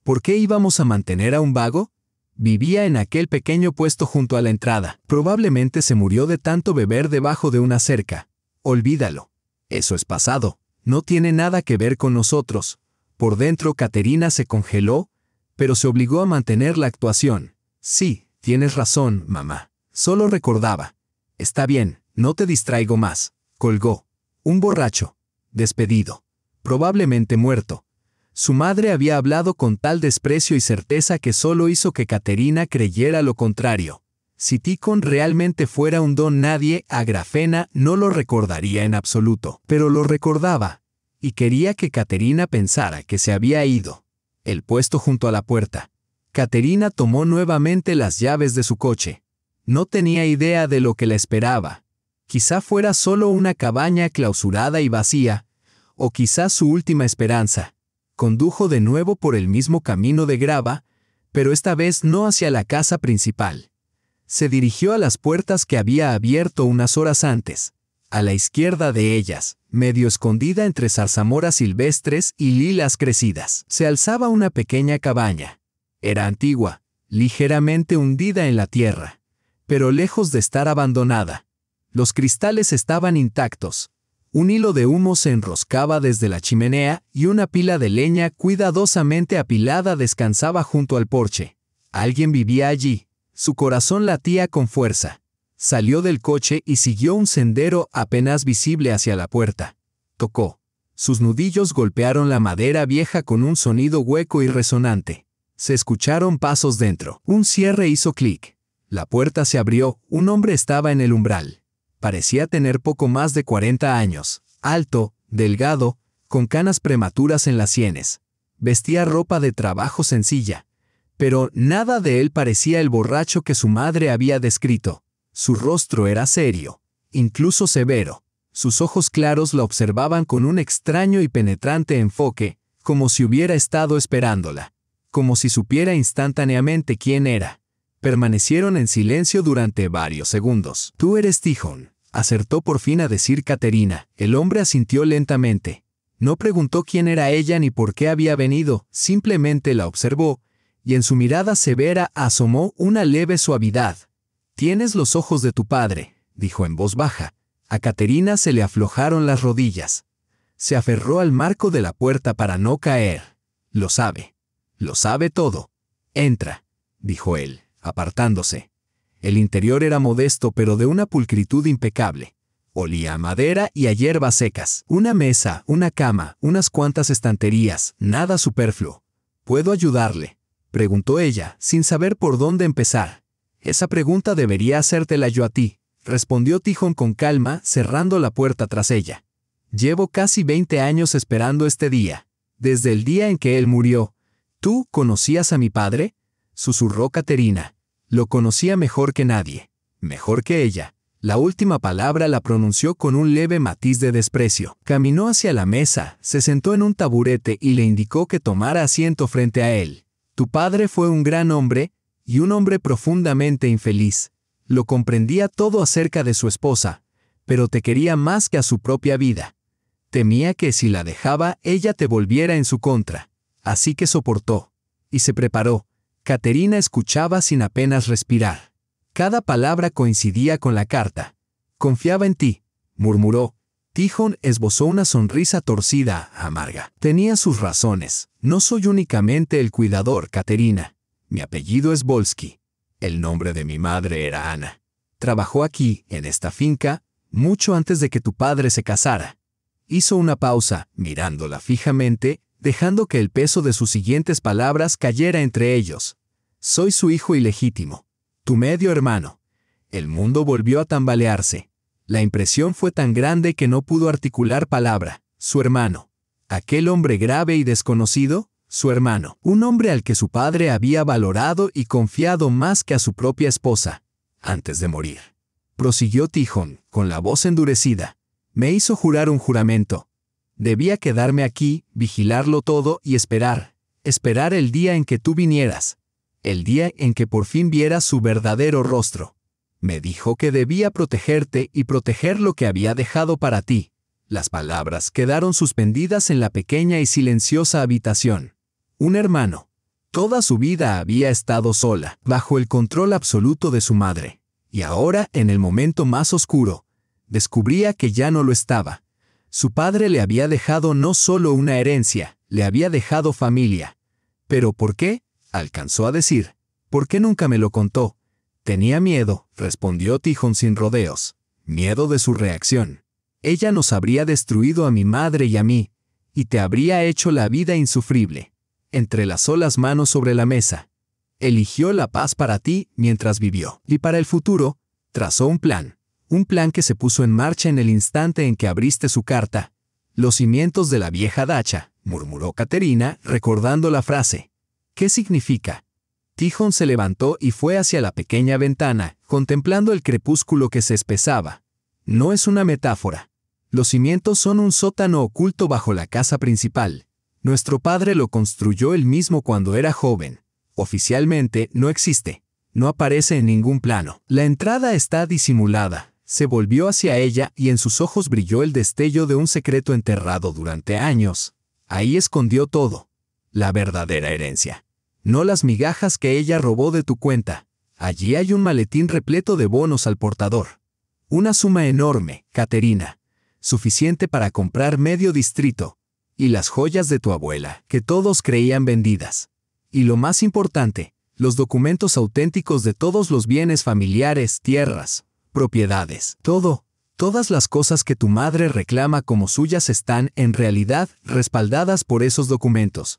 ¿Por qué íbamos a mantener a un vago? Vivía en aquel pequeño puesto junto a la entrada. Probablemente se murió de tanto beber debajo de una cerca. Olvídalo. Eso es pasado. No tiene nada que ver con nosotros. Por dentro Caterina se congeló, pero se obligó a mantener la actuación. Sí, tienes razón, mamá. Solo recordaba. Está bien, no te distraigo más. Colgó. Un borracho. Despedido. Probablemente muerto. Su madre había hablado con tal desprecio y certeza que solo hizo que Caterina creyera lo contrario. Si Tikhon realmente fuera un don nadie, Agrafena no lo recordaría en absoluto. Pero lo recordaba, y quería que Caterina pensara que se había ido. El puesto junto a la puerta. Caterina tomó nuevamente las llaves de su coche. No tenía idea de lo que la esperaba. Quizá fuera solo una cabaña clausurada y vacía, o quizá su última esperanza. Condujo de nuevo por el mismo camino de grava, pero esta vez no hacia la casa principal. Se dirigió a las puertas que había abierto unas horas antes. A la izquierda de ellas, medio escondida entre zarzamoras silvestres y lilas crecidas, se alzaba una pequeña cabaña. Era antigua, ligeramente hundida en la tierra, pero lejos de estar abandonada. Los cristales estaban intactos. Un hilo de humo se enroscaba desde la chimenea y una pila de leña cuidadosamente apilada descansaba junto al porche. Alguien vivía allí. Su corazón latía con fuerza. Salió del coche y siguió un sendero apenas visible hacia la puerta. Tocó. Sus nudillos golpearon la madera vieja con un sonido hueco y resonante. Se escucharon pasos dentro. Un cierre hizo clic. La puerta se abrió. Un hombre estaba en el umbral. Parecía tener poco más de 40 años. Alto, delgado, con canas prematuras en las sienes. Vestía ropa de trabajo sencilla. Pero nada de él parecía el borracho que su madre había descrito. Su rostro era serio, incluso severo. Sus ojos claros la observaban con un extraño y penetrante enfoque, como si hubiera estado esperándola, como si supiera instantáneamente quién era. Permanecieron en silencio durante varios segundos. «Tú eres Tikhon», acertó por fin a decir Caterina. El hombre asintió lentamente. No preguntó quién era ella ni por qué había venido, simplemente la observó, y en su mirada severa asomó una leve suavidad. «Tienes los ojos de tu padre», dijo en voz baja. A Caterina se le aflojaron las rodillas. Se aferró al marco de la puerta para no caer. «Lo sabe todo». «Entra», dijo él, apartándose. El interior era modesto pero de una pulcritud impecable. Olía a madera y a hierbas secas. Una mesa, una cama, unas cuantas estanterías, nada superfluo. «¿Puedo ayudarle?», preguntó ella, sin saber por dónde empezar. «Esa pregunta debería hacértela yo a ti», respondió Tikhon con calma, cerrando la puerta tras ella. «Llevo casi 20 años esperando este día, desde el día en que él murió». «¿Tú conocías a mi padre?», susurró Caterina. «Lo conocía mejor que nadie, mejor que ella». La última palabra la pronunció con un leve matiz de desprecio. Caminó hacia la mesa, se sentó en un taburete y le indicó que tomara asiento frente a él. «Tu padre fue un gran hombre, y un hombre profundamente infeliz. Lo comprendía todo acerca de su esposa, pero te quería más que a su propia vida. Temía que si la dejaba, ella te volviera en su contra. Así que soportó. Y se preparó». Caterina escuchaba sin apenas respirar. Cada palabra coincidía con la carta. «Confiaba en ti», murmuró. Tikhon esbozó una sonrisa torcida, amarga. «Tenía sus razones. No soy únicamente el cuidador, Caterina. Mi apellido es Volsky. El nombre de mi madre era Ana. Trabajó aquí, en esta finca, mucho antes de que tu padre se casara». Hizo una pausa, mirándola fijamente, dejando que el peso de sus siguientes palabras cayera entre ellos. «Soy su hijo ilegítimo. Tu medio hermano». El mundo volvió a tambalearse. La impresión fue tan grande que no pudo articular palabra. Su hermano. Aquel hombre grave y desconocido, su hermano. Un hombre al que su padre había valorado y confiado más que a su propia esposa. Antes de morir. Prosiguió Tikhon, con la voz endurecida. Me hizo jurar un juramento. Debía quedarme aquí, vigilarlo todo y esperar. Esperar el día en que tú vinieras. El día en que por fin vieras su verdadero rostro. Me dijo que debía protegerte y proteger lo que había dejado para ti. Las palabras quedaron suspendidas en la pequeña y silenciosa habitación. Un hermano. Toda su vida había estado sola, bajo el control absoluto de su madre. Y ahora, en el momento más oscuro, descubría que ya no lo estaba. Su padre le había dejado no solo una herencia, le había dejado familia. ¿Pero por qué?, alcanzó a decir. ¿Por qué nunca me lo contó? Tenía miedo, respondió Tikhon sin rodeos. Miedo de su reacción. Ella nos habría destruido a mi madre y a mí, y te habría hecho la vida insufrible. Entrelazó las manos sobre la mesa. Eligió la paz para ti mientras vivió. Y para el futuro, trazó un plan que se puso en marcha en el instante en que abriste su carta. Los cimientos de la vieja dacha, murmuró Caterina, recordando la frase. ¿Qué significa? Tijon se levantó y fue hacia la pequeña ventana, contemplando el crepúsculo que se espesaba. No es una metáfora. Los cimientos son un sótano oculto bajo la casa principal. Nuestro padre lo construyó él mismo cuando era joven. Oficialmente no existe. No aparece en ningún plano. La entrada está disimulada. Se volvió hacia ella y en sus ojos brilló el destello de un secreto enterrado durante años. Ahí escondió todo. La verdadera herencia. No las migajas que ella robó de tu cuenta. Allí hay un maletín repleto de bonos al portador. Una suma enorme, Caterina. Suficiente para comprar medio distrito. Y las joyas de tu abuela, que todos creían vendidas. Y lo más importante, los documentos auténticos de todos los bienes familiares, tierras, propiedades, todas las cosas que tu madre reclama como suyas están, en realidad, respaldadas por esos documentos.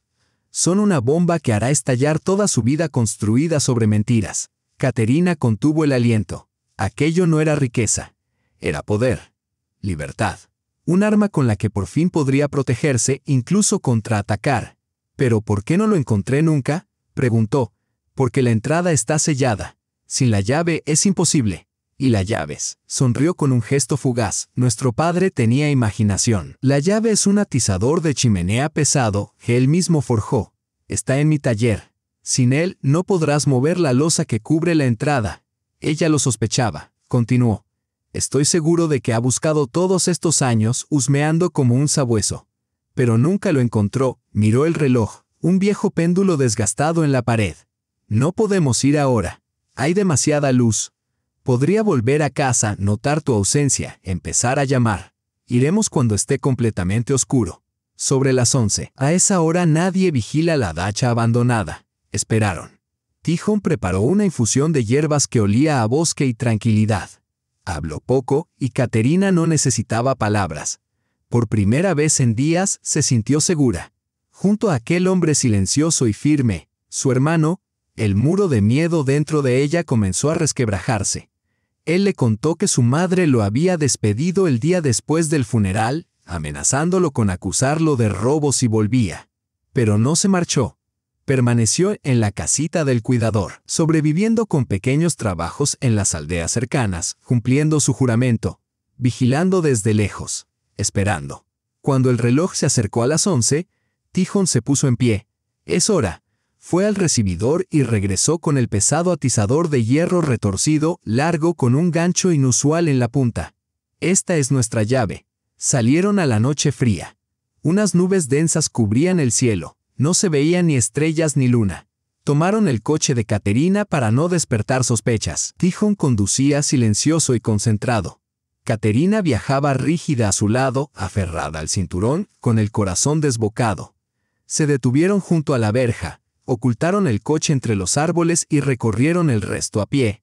Son una bomba que hará estallar toda su vida construida sobre mentiras. Caterina contuvo el aliento. Aquello no era riqueza. Era poder. Libertad. Un arma con la que por fin podría protegerse, incluso contraatacar. ¿Pero por qué no lo encontré nunca? Preguntó. Porque la entrada está sellada. Sin la llave es imposible. ¿Y las llaves? Sonrió con un gesto fugaz. Nuestro padre tenía imaginación. La llave es un atizador de chimenea pesado que él mismo forjó. Está en mi taller. Sin él no podrás mover la losa que cubre la entrada. Ella lo sospechaba. Continuó. Estoy seguro de que ha buscado todos estos años husmeando como un sabueso. Pero nunca lo encontró. Miró el reloj. Un viejo péndulo desgastado en la pared. No podemos ir ahora. Hay demasiada luz. Podría volver a casa, notar tu ausencia, empezar a llamar. Iremos cuando esté completamente oscuro. Sobre las 11. A esa hora nadie vigila la dacha abandonada. Esperaron. Tijon preparó una infusión de hierbas que olía a bosque y tranquilidad. Habló poco y Caterina no necesitaba palabras. Por primera vez en días se sintió segura. Junto a aquel hombre silencioso y firme, su hermano, el muro de miedo dentro de ella comenzó a resquebrajarse. Él le contó que su madre lo había despedido el día después del funeral, amenazándolo con acusarlo de robo si volvía. Pero no se marchó. Permaneció en la casita del cuidador, sobreviviendo con pequeños trabajos en las aldeas cercanas, cumpliendo su juramento, vigilando desde lejos, esperando. Cuando el reloj se acercó a las 11, Tijon se puso en pie. Es hora. Fue al recibidor y regresó con el pesado atizador de hierro retorcido, largo con un gancho inusual en la punta. Esta es nuestra llave. Salieron a la noche fría. Unas nubes densas cubrían el cielo. No se veían ni estrellas ni luna. Tomaron el coche de Caterina para no despertar sospechas. Tijon conducía silencioso y concentrado. Caterina viajaba rígida a su lado, aferrada al cinturón, con el corazón desbocado. Se detuvieron junto a la verja. Ocultaron el coche entre los árboles y recorrieron el resto a pie.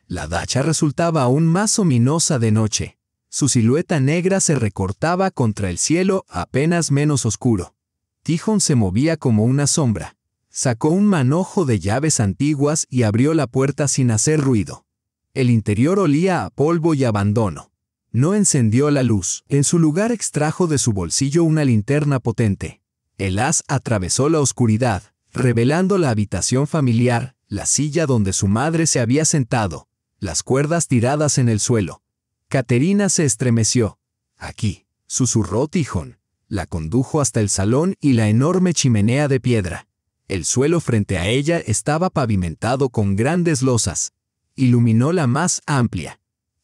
La dacha resultaba aún más ominosa de noche. Su silueta negra se recortaba contra el cielo apenas menos oscuro. Tijon se movía como una sombra. Sacó un manojo de llaves antiguas y abrió la puerta sin hacer ruido. El interior olía a polvo y abandono. No encendió la luz. En su lugar extrajo de su bolsillo una linterna potente. El haz atravesó la oscuridad, revelando la habitación familiar, la silla donde su madre se había sentado, las cuerdas tiradas en el suelo. Caterina se estremeció. Aquí, susurró Tijon. La condujo hasta el salón y la enorme chimenea de piedra. El suelo frente a ella estaba pavimentado con grandes losas. Iluminó la más amplia.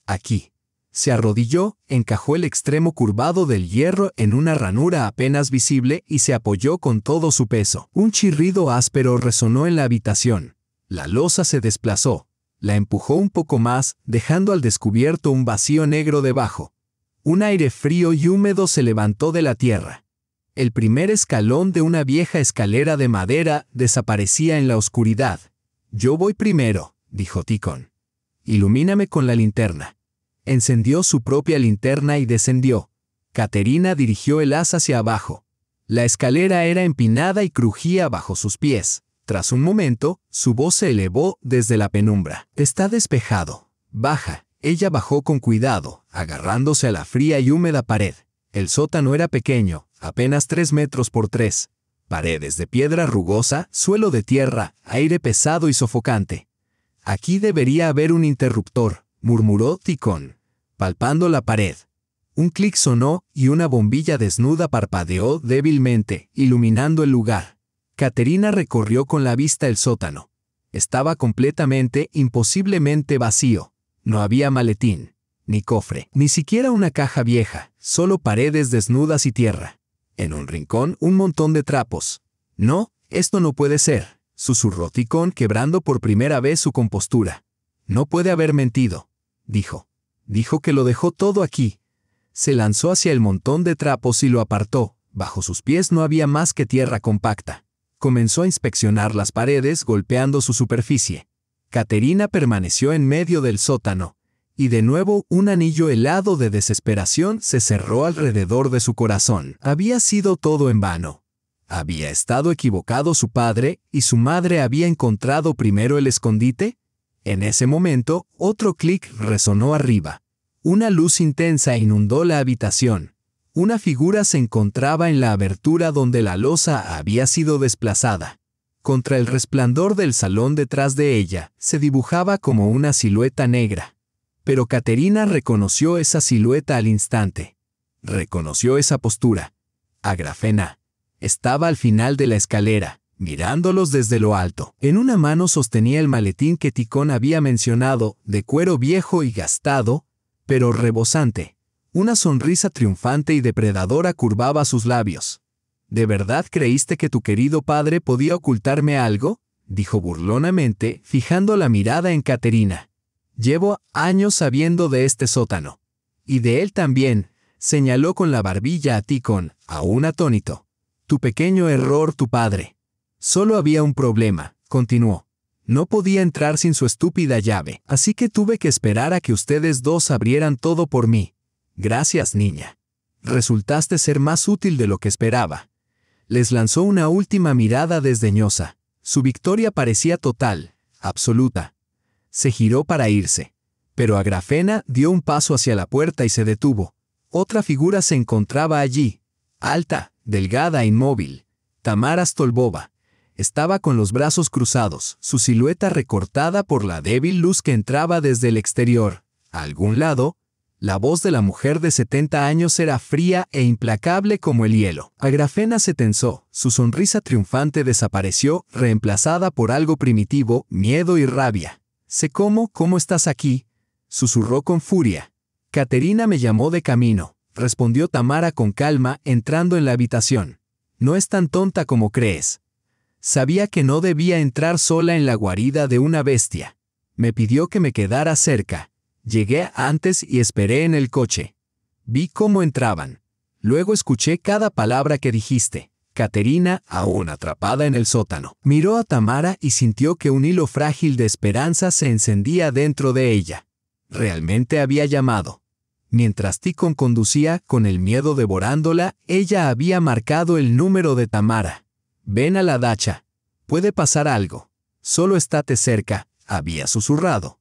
Aquí. Se arrodilló, encajó el extremo curvado del hierro en una ranura apenas visible y se apoyó con todo su peso. Un chirrido áspero resonó en la habitación. La losa se desplazó. La empujó un poco más, dejando al descubierto un vacío negro debajo. Un aire frío y húmedo se levantó de la tierra. El primer escalón de una vieja escalera de madera desaparecía en la oscuridad. «Yo voy primero», dijo Tijon. «Ilumíname con la linterna». Encendió su propia linterna y descendió. Caterina dirigió el haz hacia abajo. La escalera era empinada y crujía bajo sus pies. Tras un momento, su voz se elevó desde la penumbra. «Está despejado. Baja». Ella bajó con cuidado, agarrándose a la fría y húmeda pared. El sótano era pequeño, apenas 3 metros por 3. Paredes de piedra rugosa, suelo de tierra, aire pesado y sofocante. «Aquí debería haber un interruptor», murmuró Ticón, palpando la pared. Un clic sonó y una bombilla desnuda parpadeó débilmente, iluminando el lugar. Caterina recorrió con la vista el sótano. Estaba completamente, imposiblemente vacío. No había maletín, ni cofre, ni siquiera una caja vieja, solo paredes desnudas y tierra. En un rincón, un montón de trapos. «No, esto no puede ser», susurró Ticón, quebrando por primera vez su compostura. «No puede haber mentido», dijo. «Dijo que lo dejó todo aquí». Se lanzó hacia el montón de trapos y lo apartó. Bajo sus pies no había más que tierra compacta. Comenzó a inspeccionar las paredes, golpeando su superficie. Caterina permaneció en medio del sótano, y de nuevo un anillo helado de desesperación se cerró alrededor de su corazón. Había sido todo en vano. ¿Había estado equivocado su padre y su madre había encontrado primero el escondite? En ese momento, otro clic resonó arriba. Una luz intensa inundó la habitación. Una figura se encontraba en la abertura donde la losa había sido desplazada. Contra el resplandor del salón detrás de ella, se dibujaba como una silueta negra. Pero Caterina reconoció esa silueta al instante. Reconoció esa postura. Agrafena. Estaba al final de la escalera, mirándolos desde lo alto. En una mano sostenía el maletín que Ticón había mencionado, de cuero viejo y gastado, pero rebosante. Una sonrisa triunfante y depredadora curvaba sus labios. «¿De verdad creíste que tu querido padre podía ocultarme algo?», dijo burlonamente, fijando la mirada en Caterina. «Llevo años sabiendo de este sótano. Y de él también», señaló con la barbilla a Ticón, aún atónito. «Tu pequeño error, tu padre». «Solo había un problema», continuó. «No podía entrar sin su estúpida llave, así que tuve que esperar a que ustedes dos abrieran todo por mí. Gracias, niña. Resultaste ser más útil de lo que esperaba». Les lanzó una última mirada desdeñosa. Su victoria parecía total, absoluta. Se giró para irse. Pero Agrafena dio un paso hacia la puerta y se detuvo. Otra figura se encontraba allí, alta, delgada e inmóvil. Tamara Stolbova. Estaba con los brazos cruzados, su silueta recortada por la débil luz que entraba desde el exterior. A algún lado, la voz de la mujer de 70 años era fría e implacable como el hielo. Agrafena se tensó, su sonrisa triunfante desapareció, reemplazada por algo primitivo, miedo y rabia. «Sé cómo estás aquí», susurró con furia. «Caterina me llamó de camino», respondió Tamara con calma, entrando en la habitación. «No es tan tonta como crees. Sabía que no debía entrar sola en la guarida de una bestia. Me pidió que me quedara cerca. Llegué antes y esperé en el coche. Vi cómo entraban. Luego escuché cada palabra que dijiste». Caterina, aún atrapada en el sótano, miró a Tamara y sintió que un hilo frágil de esperanza se encendía dentro de ella. Realmente había llamado. Mientras Ticón conducía, con el miedo devorándola, ella había marcado el número de Tamara. «Ven a la dacha. Puede pasar algo. Solo estate cerca», había susurrado.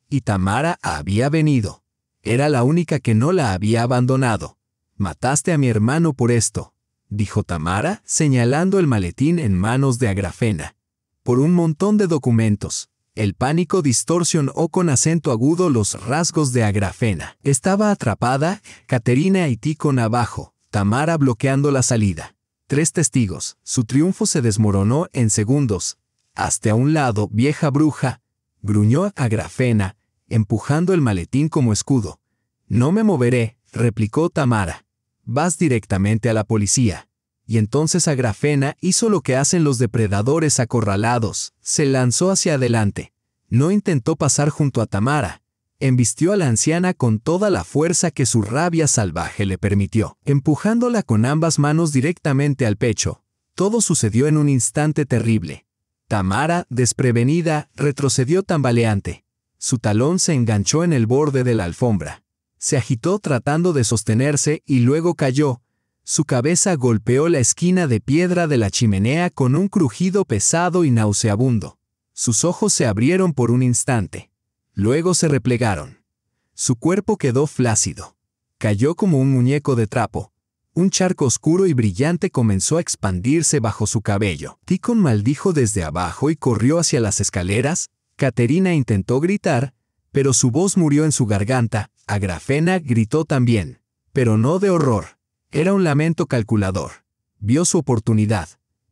Y Tamara había venido. Era la única que no la había abandonado. «Mataste a mi hermano por esto», dijo Tamara, señalando el maletín en manos de Agrafena. «Por un montón de documentos». El pánico distorsionó con acento agudo los rasgos de Agrafena. Estaba atrapada, Caterina y Ticón abajo, Tamara bloqueando la salida. 3 testigos. Su triunfo se desmoronó en segundos. «Hazte a un lado, vieja bruja», gruñó Agrafena, empujando el maletín como escudo. «No me moveré», replicó Tamara. «Vas directamente a la policía». Y entonces Agrafena hizo lo que hacen los depredadores acorralados, se lanzó hacia adelante. No intentó pasar junto a Tamara. Embistió a la anciana con toda la fuerza que su rabia salvaje le permitió, empujándola con ambas manos directamente al pecho. Todo sucedió en un instante terrible. Tamara, desprevenida, retrocedió tambaleante. Su talón se enganchó en el borde de la alfombra. Se agitó tratando de sostenerse y luego cayó. Su cabeza golpeó la esquina de piedra de la chimenea con un crujido pesado y nauseabundo. Sus ojos se abrieron por un instante. Luego se replegaron. Su cuerpo quedó flácido. Cayó como un muñeco de trapo. Un charco oscuro y brillante comenzó a expandirse bajo su cabello. Ticón maldijo desde abajo y corrió hacia las escaleras. Caterina intentó gritar, pero su voz murió en su garganta. Agrafena gritó también, pero no de horror. Era un lamento calculador. Vio su oportunidad.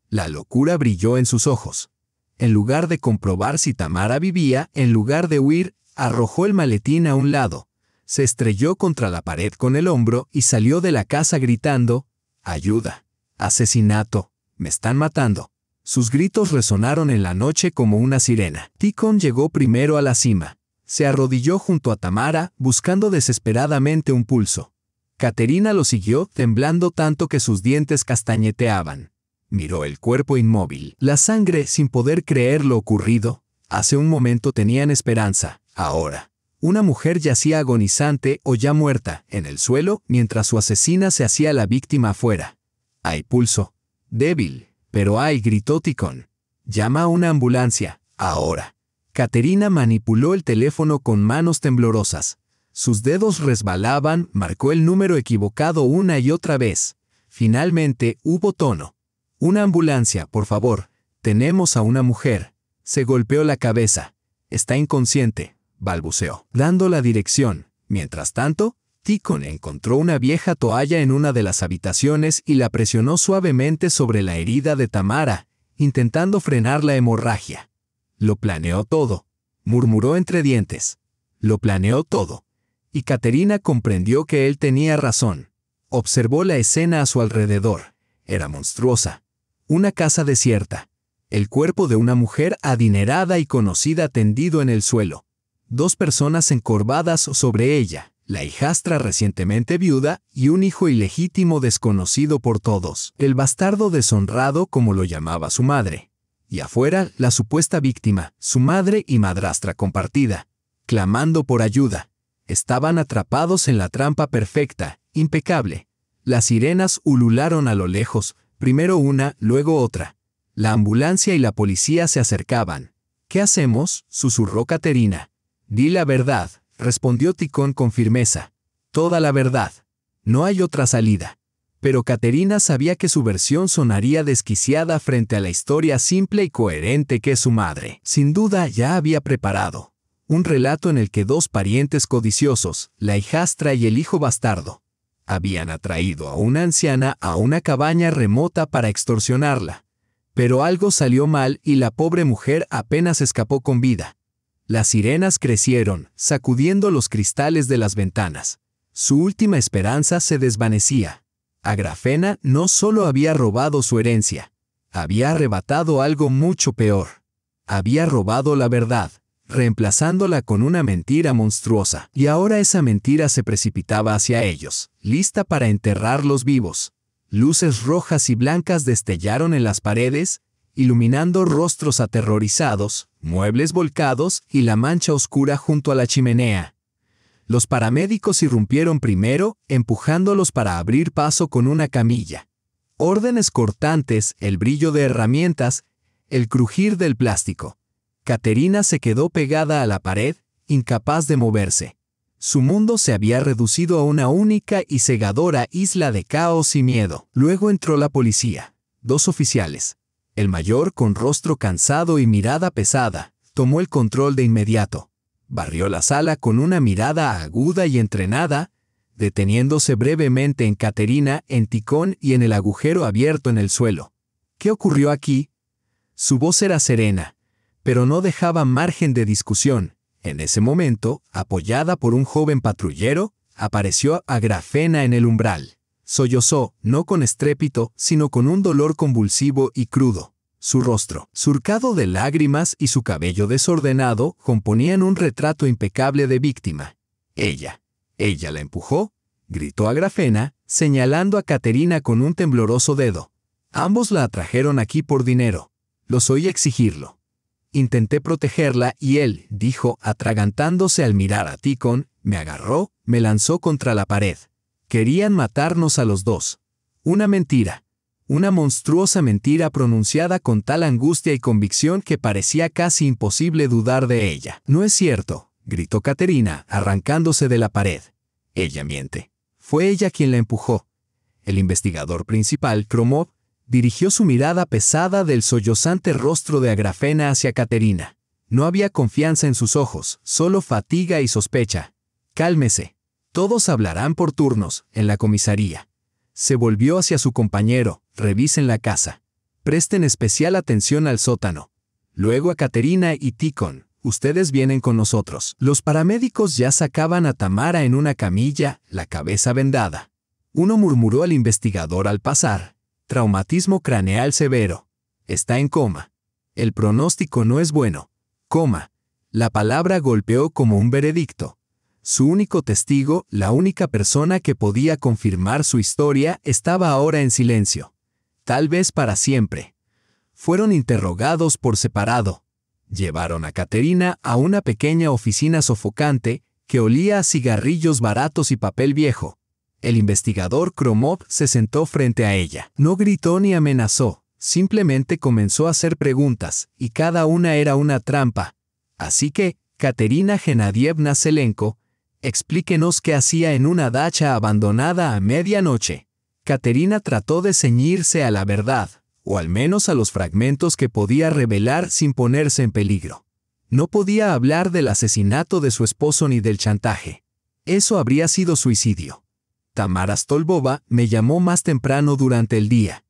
La locura brilló en sus ojos. En lugar de comprobar si Tamara vivía, en lugar de huir, arrojó el maletín a un lado. Se estrelló contra la pared con el hombro y salió de la casa gritando: «¡Ayuda! ¡Asesinato! ¡Me están matando!». Sus gritos resonaron en la noche como una sirena. Ticón llegó primero a la cima. Se arrodilló junto a Tamara, buscando desesperadamente un pulso. Caterina lo siguió, temblando tanto que sus dientes castañeteaban. Miró el cuerpo inmóvil. La sangre, sin poder creer lo ocurrido. Hace un momento tenían esperanza. Ahora, una mujer yacía agonizante o ya muerta, en el suelo, mientras su asesina se hacía la víctima afuera. «Hay pulso. Débil, pero hay», gritó Ticón. «Llama a una ambulancia. Ahora». Caterina manipuló el teléfono con manos temblorosas. Sus dedos resbalaban, marcó el número equivocado una y otra vez. Finalmente, hubo tono. «Una ambulancia, por favor. Tenemos a una mujer». Se golpeó la cabeza. «Está inconsciente», balbuceó, dando la dirección. Mientras tanto, Ticón encontró una vieja toalla en una de las habitaciones y la presionó suavemente sobre la herida de Tamara, intentando frenar la hemorragia. «Lo planeó todo», murmuró entre dientes. «Lo planeó todo». Y Caterina comprendió que él tenía razón. Observó la escena a su alrededor. Era monstruosa. Una casa desierta. El cuerpo de una mujer adinerada y conocida tendido en el suelo. 2 personas encorvadas sobre ella, la hijastra recientemente viuda y un hijo ilegítimo desconocido por todos. El bastardo deshonrado, como lo llamaba su madre. Y afuera, la supuesta víctima, su madre y madrastra compartida, clamando por ayuda. Estaban atrapados en la trampa perfecta, impecable. Las sirenas ulularon a lo lejos, primero una, luego otra. La ambulancia y la policía se acercaban. «¿Qué hacemos?», susurró Caterina. «Di la verdad», respondió Ticón con firmeza. «Toda la verdad. No hay otra salida». Pero Caterina sabía que su versión sonaría desquiciada frente a la historia simple y coherente que su madre, sin duda, ya había preparado. Un relato en el que 2 parientes codiciosos, la hijastra y el hijo bastardo, habían atraído a una anciana a una cabaña remota para extorsionarla. Pero algo salió mal y la pobre mujer apenas escapó con vida. Las sirenas crecieron, sacudiendo los cristales de las ventanas. Su última esperanza se desvanecía. Agrafena no solo había robado su herencia, había arrebatado algo mucho peor. Había robado la verdad, reemplazándola con una mentira monstruosa. Y ahora esa mentira se precipitaba hacia ellos, lista para enterrarlos vivos. Luces rojas y blancas destellaron en las paredes, iluminando rostros aterrorizados, muebles volcados y la mancha oscura junto a la chimenea. Los paramédicos irrumpieron primero, empujándolos para abrir paso con una camilla. Órdenes cortantes, el brillo de herramientas, el crujir del plástico. Caterina se quedó pegada a la pared, incapaz de moverse. Su mundo se había reducido a una única y cegadora isla de caos y miedo. Luego entró la policía. 2 oficiales. El mayor, con rostro cansado y mirada pesada, tomó el control de inmediato. Barrió la sala con una mirada aguda y entrenada, deteniéndose brevemente en Caterina, en Ticón y en el agujero abierto en el suelo. «¿Qué ocurrió aquí?». Su voz era serena, pero no dejaba margen de discusión. En ese momento, apoyada por un joven patrullero, apareció Agrafena en el umbral. Sollozó, no con estrépito, sino con un dolor convulsivo y crudo. Su rostro, surcado de lágrimas y su cabello desordenado, componían un retrato impecable de víctima. «Ella la empujó», gritó Agrafena, señalando a Caterina con un tembloroso dedo. «Ambos la atrajeron aquí por dinero. Los oí exigirlo. Intenté protegerla y él», dijo, atragantándose al mirar a Ticón, Me agarró, me lanzó contra la pared. Querían matarnos a los dos. Una mentira. Una monstruosa mentira pronunciada con tal angustia y convicción que parecía casi imposible dudar de ella. «No es cierto», gritó Caterina, arrancándose de la pared. «Ella miente. Fue ella quien la empujó». El investigador principal, Kromov, dirigió su mirada pesada del sollozante rostro de Agrafena hacia Caterina. No había confianza en sus ojos, solo fatiga y sospecha. «Cálmese. Todos hablarán por turnos, en la comisaría». Se volvió hacia su compañero. «Revisen la casa. Presten especial atención al sótano. Luego a Caterina y Tikhon. Ustedes vienen con nosotros». Los paramédicos ya sacaban a Tamara en una camilla, la cabeza vendada. Uno murmuró al investigador al pasar: «Traumatismo craneal severo. Está en coma. El pronóstico no es bueno». Coma. La palabra golpeó como un veredicto. Su único testigo, la única persona que podía confirmar su historia, estaba ahora en silencio. Tal vez para siempre. Fueron interrogados por separado. Llevaron a Caterina a una pequeña oficina sofocante que olía a cigarrillos baratos y papel viejo. El investigador Kromov se sentó frente a ella. No gritó ni amenazó, simplemente comenzó a hacer preguntas, y cada una era una trampa. Así que, Caterina Genadievna Selenko, explíquenos qué hacía en una dacha abandonada a medianoche. Caterina trató de ceñirse a la verdad, o al menos a los fragmentos que podía revelar sin ponerse en peligro. No podía hablar del asesinato de su esposo ni del chantaje. Eso habría sido suicidio. Tamara Stolbova me llamó más temprano durante el día.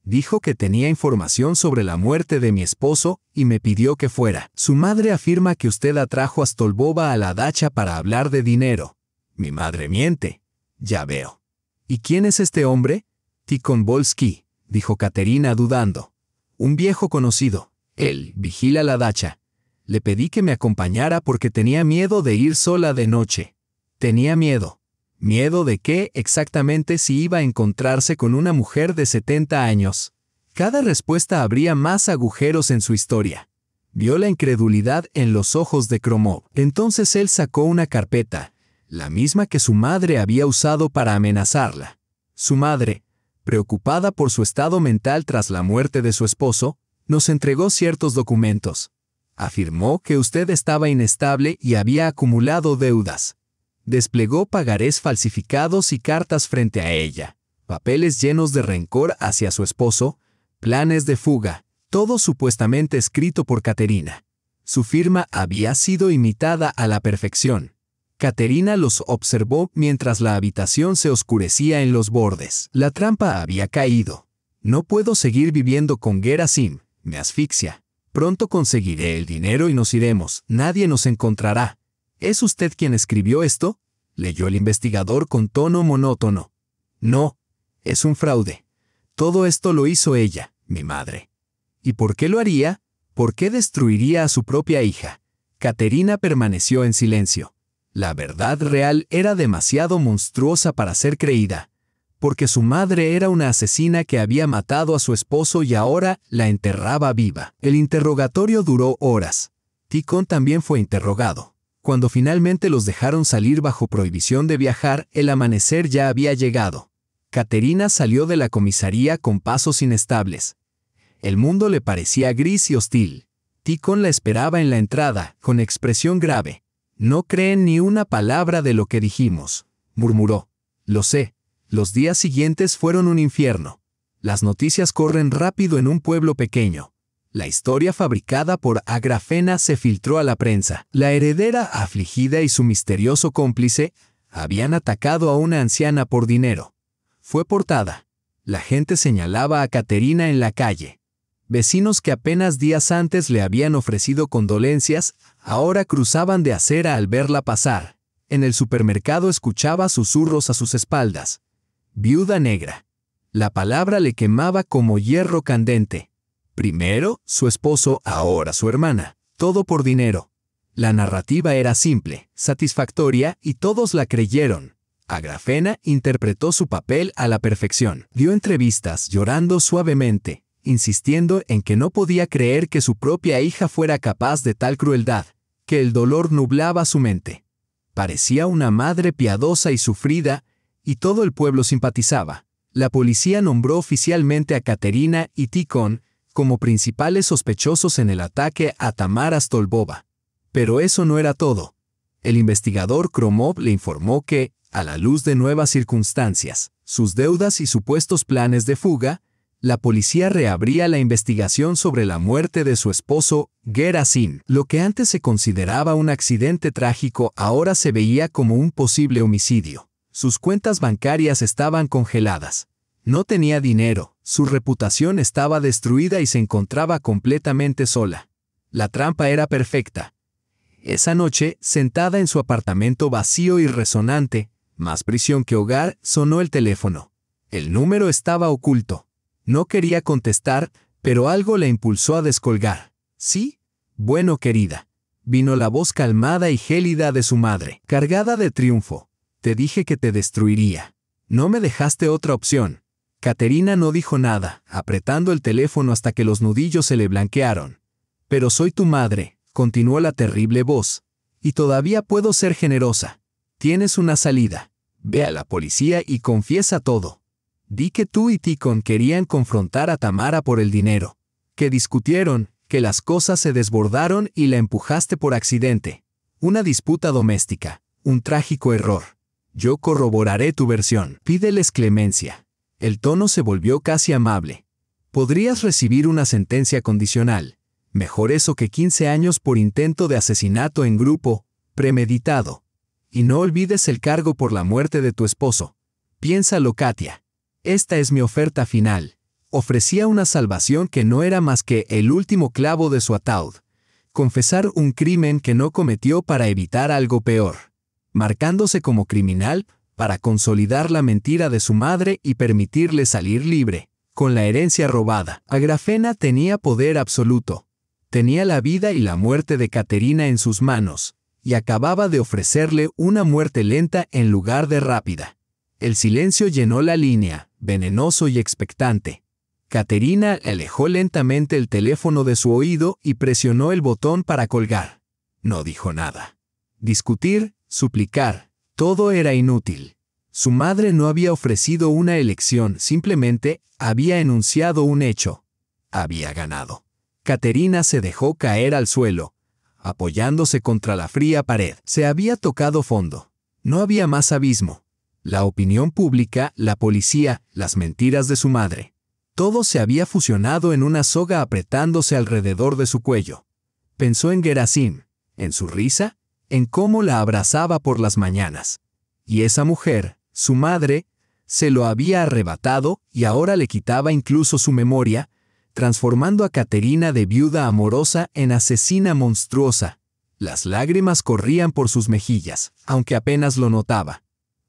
Dijo que tenía información sobre la muerte de mi esposo y me pidió que fuera. Su madre afirma que usted atrajo a Stolbova a la dacha para hablar de dinero. Mi madre miente. Ya veo. ¿Y quién es este hombre? Tikhon Volsky, dijo Caterina dudando. Un viejo conocido. Él vigila la dacha. Le pedí que me acompañara porque tenía miedo de ir sola de noche. Tenía miedo. ¿Miedo de qué exactamente si iba a encontrarse con una mujer de 70 años? Cada respuesta abría más agujeros en su historia. Vio la incredulidad en los ojos de Kromov. Entonces él sacó una carpeta, la misma que su madre había usado para amenazarla. Su madre, preocupada por su estado mental tras la muerte de su esposo, nos entregó ciertos documentos. Afirmó que usted estaba inestable y había acumulado deudas. Desplegó pagarés falsificados y cartas frente a ella, papeles llenos de rencor hacia su esposo, planes de fuga, todo supuestamente escrito por Caterina. Su firma había sido imitada a la perfección. Caterina los observó mientras la habitación se oscurecía en los bordes. La trampa había caído. No puedo seguir viviendo con Gerasim, me asfixia. Pronto conseguiré el dinero y nos iremos, nadie nos encontrará. ¿Es usted quien escribió esto?, leyó el investigador con tono monótono. No, es un fraude. Todo esto lo hizo ella, mi madre. ¿Y por qué lo haría? ¿Por qué destruiría a su propia hija? Caterina permaneció en silencio. La verdad real era demasiado monstruosa para ser creída, porque su madre era una asesina que había matado a su esposo y ahora la enterraba viva. El interrogatorio duró horas. Tikhon también fue interrogado. Cuando finalmente los dejaron salir bajo prohibición de viajar, el amanecer ya había llegado. Caterina salió de la comisaría con pasos inestables. El mundo le parecía gris y hostil. Tikhon la esperaba en la entrada, con expresión grave. «No creen ni una palabra de lo que dijimos», murmuró. «Lo sé. Los días siguientes fueron un infierno. Las noticias corren rápido en un pueblo pequeño. La historia fabricada por Agrafena se filtró a la prensa. La heredera afligida y su misterioso cómplice habían atacado a una anciana por dinero. Fue portada. La gente señalaba a Caterina en la calle. Vecinos que apenas días antes le habían ofrecido condolencias, ahora cruzaban de acera al verla pasar. En el supermercado escuchaba susurros a sus espaldas. Viuda negra. La palabra le quemaba como hierro candente. Primero, su esposo, ahora su hermana. Todo por dinero. La narrativa era simple, satisfactoria y todos la creyeron. Agrafena interpretó su papel a la perfección. Dio entrevistas llorando suavemente, insistiendo en que no podía creer que su propia hija fuera capaz de tal crueldad, que el dolor nublaba su mente. Parecía una madre piadosa y sufrida, y todo el pueblo simpatizaba. La policía nombró oficialmente a Katerina y Tikhon como principales sospechosos en el ataque a Tamara Stolbova. Pero eso no era todo. El investigador Kromov le informó que, a la luz de nuevas circunstancias, sus deudas y supuestos planes de fuga, la policía reabría la investigación sobre la muerte de su esposo, Gerasim. Lo que antes se consideraba un accidente trágico ahora se veía como un posible homicidio. Sus cuentas bancarias estaban congeladas. No tenía dinero, su reputación estaba destruida y se encontraba completamente sola. La trampa era perfecta. Esa noche, sentada en su apartamento vacío y resonante, más prisión que hogar, sonó el teléfono. El número estaba oculto. No quería contestar, pero algo la impulsó a descolgar. ¿Sí? Bueno, querida. Vino la voz calmada y gélida de su madre, cargada de triunfo. Te dije que te destruiría. No me dejaste otra opción. Katerina no dijo nada, apretando el teléfono hasta que los nudillos se le blanquearon. Pero soy tu madre, continuó la terrible voz. Y todavía puedo ser generosa. Tienes una salida. Ve a la policía y confiesa todo. Di que tú y Tikhon querían confrontar a Tamara por el dinero, que discutieron, que las cosas se desbordaron y la empujaste por accidente. Una disputa doméstica, un trágico error. Yo corroboraré tu versión. Pídeles clemencia. El tono se volvió casi amable. Podrías recibir una sentencia condicional. Mejor eso que 15 años por intento de asesinato en grupo, premeditado. Y no olvides el cargo por la muerte de tu esposo. Piénsalo, Katia. Esta es mi oferta final. Ofrecía una salvación que no era más que el último clavo de su ataúd. Confesar un crimen que no cometió para evitar algo peor. Marcándose como criminal para consolidar la mentira de su madre y permitirle salir libre, con la herencia robada. Agrafena tenía poder absoluto. Tenía la vida y la muerte de Katerina en sus manos, y acababa de ofrecerle una muerte lenta en lugar de rápida. El silencio llenó la línea, venenoso y expectante. Katerina alejó lentamente el teléfono de su oído y presionó el botón para colgar. No dijo nada. Discutir, suplicar, todo era inútil. Su madre no había ofrecido una elección, simplemente había enunciado un hecho. Había ganado. Katerina se dejó caer al suelo, apoyándose contra la fría pared. Se había tocado fondo. No había más abismo. La opinión pública, la policía, las mentiras de su madre. Todo se había fusionado en una soga apretándose alrededor de su cuello. Pensó en Gerasim, en su risa, en cómo la abrazaba por las mañanas. Y esa mujer, su madre, se lo había arrebatado y ahora le quitaba incluso su memoria, transformando a Katerina de viuda amorosa en asesina monstruosa. Las lágrimas corrían por sus mejillas, aunque apenas lo notaba.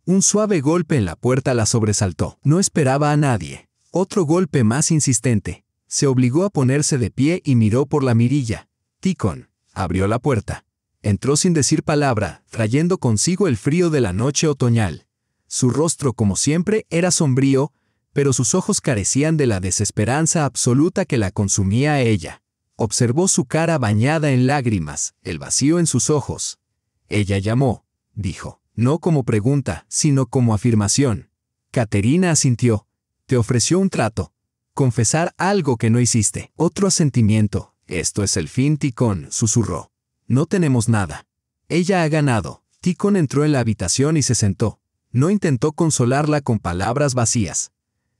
Un suave golpe en la puerta la sobresaltó. No esperaba a nadie. Otro golpe más insistente. Se obligó a ponerse de pie y miró por la mirilla. Tikhon abrió la puerta. Entró sin decir palabra, trayendo consigo el frío de la noche otoñal. Su rostro, como siempre, era sombrío, pero sus ojos carecían de la desesperanza absoluta que la consumía a ella. Observó su cara bañada en lágrimas, el vacío en sus ojos. Ella llamó, dijo. No como pregunta, sino como afirmación. Katerina asintió. Te ofreció un trato. Confesar algo que no hiciste. Otro asentimiento. Esto es el fin, Tikhon, susurró. No tenemos nada. Ella ha ganado. Tikhon entró en la habitación y se sentó. No intentó consolarla con palabras vacías.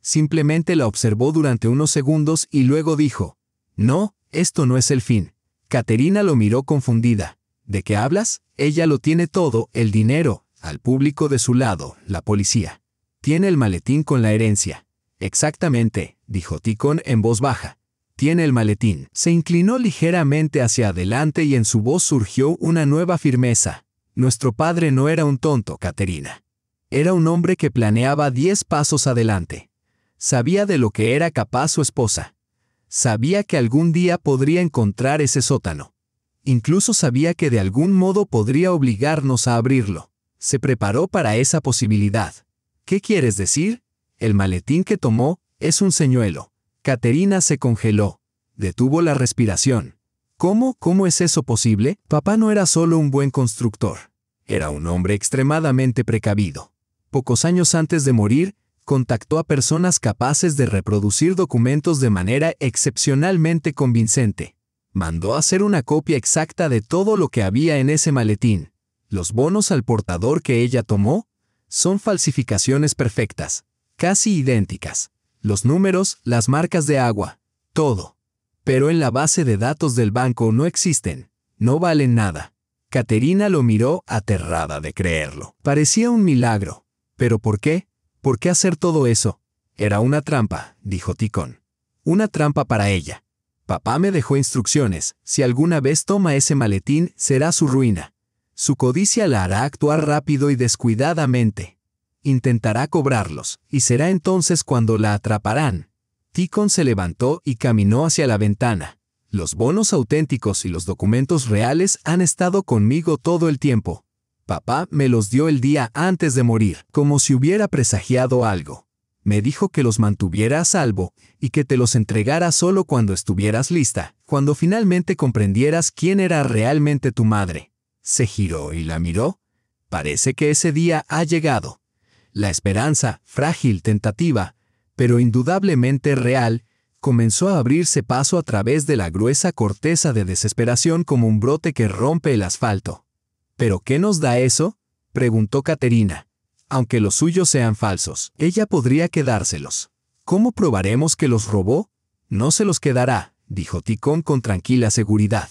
Simplemente la observó durante unos segundos y luego dijo, no, esto no es el fin. Katerina lo miró confundida. ¿De qué hablas? Ella lo tiene todo, el dinero. Al público de su lado, la policía. Tiene el maletín con la herencia. Exactamente, dijo Tikhon en voz baja. Tiene el maletín. Se inclinó ligeramente hacia adelante y en su voz surgió una nueva firmeza. Nuestro padre no era un tonto, Katerina. Era un hombre que planeaba 10 pasos adelante. Sabía de lo que era capaz su esposa. Sabía que algún día podría encontrar ese sótano. Incluso sabía que de algún modo podría obligarnos a abrirlo. Se preparó para esa posibilidad. ¿Qué quieres decir? El maletín que tomó es un señuelo. Katerina se congeló. Detuvo la respiración. ¿Cómo? ¿Cómo es eso posible? Papá no era solo un buen constructor. Era un hombre extremadamente precavido. Pocos años antes de morir, contactó a personas capaces de reproducir documentos de manera excepcionalmente convincente. Mandó hacer una copia exacta de todo lo que había en ese maletín. Los bonos al portador que ella tomó son falsificaciones perfectas, casi idénticas. Los números, las marcas de agua, todo. Pero en la base de datos del banco no existen, no valen nada. Caterina lo miró aterrada de creerlo. Parecía un milagro. ¿Pero por qué? ¿Por qué hacer todo eso? Era una trampa, dijo Ticón. Una trampa para ella. Papá me dejó instrucciones. Si alguna vez toma ese maletín, será su ruina. Su codicia la hará actuar rápido y descuidadamente. Intentará cobrarlos, y será entonces cuando la atraparán. Ticón se levantó y caminó hacia la ventana. Los bonos auténticos y los documentos reales han estado conmigo todo el tiempo. Papá me los dio el día antes de morir, como si hubiera presagiado algo. Me dijo que los mantuviera a salvo y que te los entregara solo cuando estuvieras lista, cuando finalmente comprendieras quién era realmente tu madre. Se giró y la miró. Parece que ese día ha llegado. La esperanza, frágil, tentativa, pero indudablemente real, comenzó a abrirse paso a través de la gruesa corteza de desesperación como un brote que rompe el asfalto. ¿Pero qué nos da eso?, preguntó Caterina. Aunque los suyos sean falsos, ella podría quedárselos. ¿Cómo probaremos que los robó? No se los quedará, dijo Ticón con tranquila seguridad.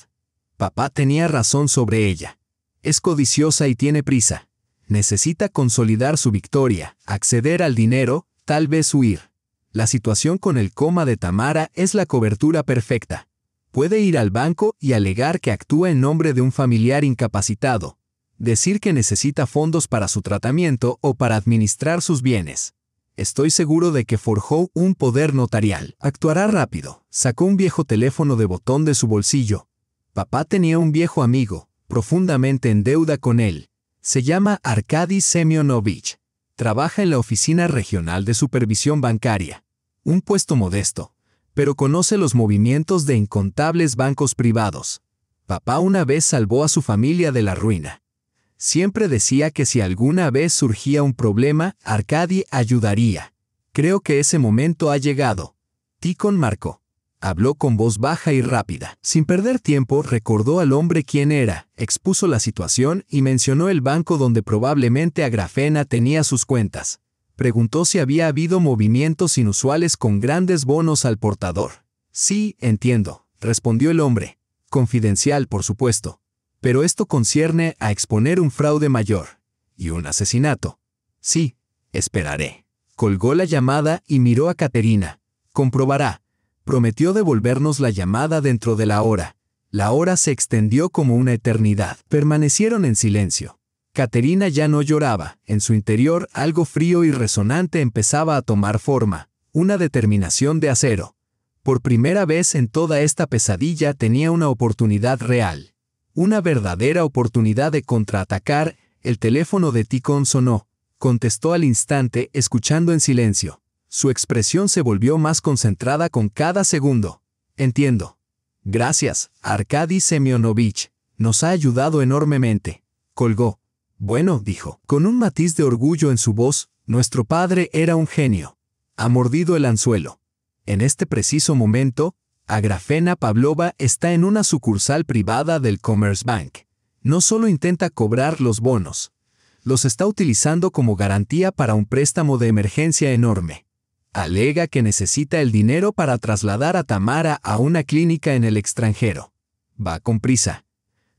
Papá tenía razón sobre ella. Es codiciosa y tiene prisa. Necesita consolidar su victoria, acceder al dinero, tal vez huir. La situación con el coma de Tamara es la cobertura perfecta. Puede ir al banco y alegar que actúa en nombre de un familiar incapacitado. Decir que necesita fondos para su tratamiento o para administrar sus bienes. Estoy seguro de que forjó un poder notarial. Actuará rápido. Sacó un viejo teléfono de botón de su bolsillo. Papá tenía un viejo amigo, profundamente en deuda con él. Se llama Arkady Semyonovich. Trabaja en la Oficina Regional de Supervisión Bancaria. Un puesto modesto, pero conoce los movimientos de incontables bancos privados. Papá una vez salvó a su familia de la ruina. Siempre decía que si alguna vez surgía un problema, Arkady ayudaría. Creo que ese momento ha llegado. Ticón marcó. Habló con voz baja y rápida. Sin perder tiempo, recordó al hombre quién era, expuso la situación y mencionó el banco donde probablemente Agrafena tenía sus cuentas. Preguntó si había habido movimientos inusuales con grandes bonos al portador. Sí, entiendo, respondió el hombre. Confidencial, por supuesto. Pero esto concierne a exponer un fraude mayor. ¿Y un asesinato? Sí, esperaré. Colgó la llamada y miró a Caterina. Comprobará. Prometió devolvernos la llamada dentro de la hora. La hora se extendió como una eternidad. Permanecieron en silencio. Caterina ya no lloraba. En su interior, algo frío y resonante empezaba a tomar forma. Una determinación de acero. Por primera vez en toda esta pesadilla tenía una oportunidad real. Una verdadera oportunidad de contraatacar. El teléfono de Ticón sonó. Contestó al instante, escuchando en silencio. Su expresión se volvió más concentrada con cada segundo. Entiendo. Gracias, Arkady Semyonovich. Nos ha ayudado enormemente. Colgó. Bueno, dijo, con un matiz de orgullo en su voz, nuestro padre era un genio. Ha mordido el anzuelo. En este preciso momento, Agrafena Pavlova está en una sucursal privada del Commerzbank. No solo intenta cobrar los bonos, los está utilizando como garantía para un préstamo de emergencia enorme. Alega que necesita el dinero para trasladar a Tamara a una clínica en el extranjero. Va con prisa.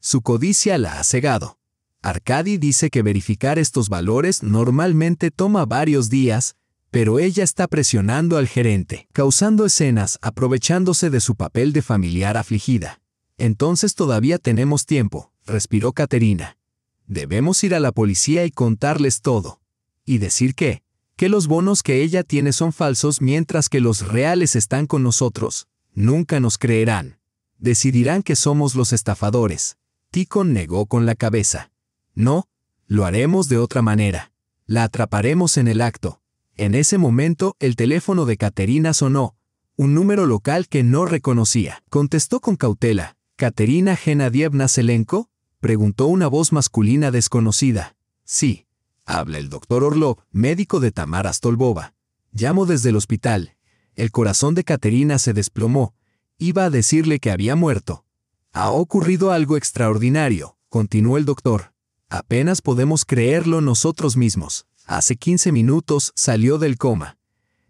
Su codicia la ha cegado. Arkady dice que verificar estos valores normalmente toma varios días, pero ella está presionando al gerente, causando escenas, aprovechándose de su papel de familiar afligida. Entonces todavía tenemos tiempo, respiró Caterina. Debemos ir a la policía y contarles todo. Y decir que los bonos que ella tiene son falsos mientras que los reales están con nosotros. Nunca nos creerán. Decidirán que somos los estafadores. Ticón negó con la cabeza. No, lo haremos de otra manera. La atraparemos en el acto. En ese momento, el teléfono de Caterina sonó. Un número local que no reconocía. Contestó con cautela. ¿Caterina Genadievna Selenko? Preguntó una voz masculina desconocida. Sí. Habla el doctor Orlov, médico de Tamara Stolbova. Llamo desde el hospital. El corazón de Katerina se desplomó. Iba a decirle que había muerto. Ha ocurrido algo extraordinario, continuó el doctor. Apenas podemos creerlo nosotros mismos. Hace 15 minutos salió del coma.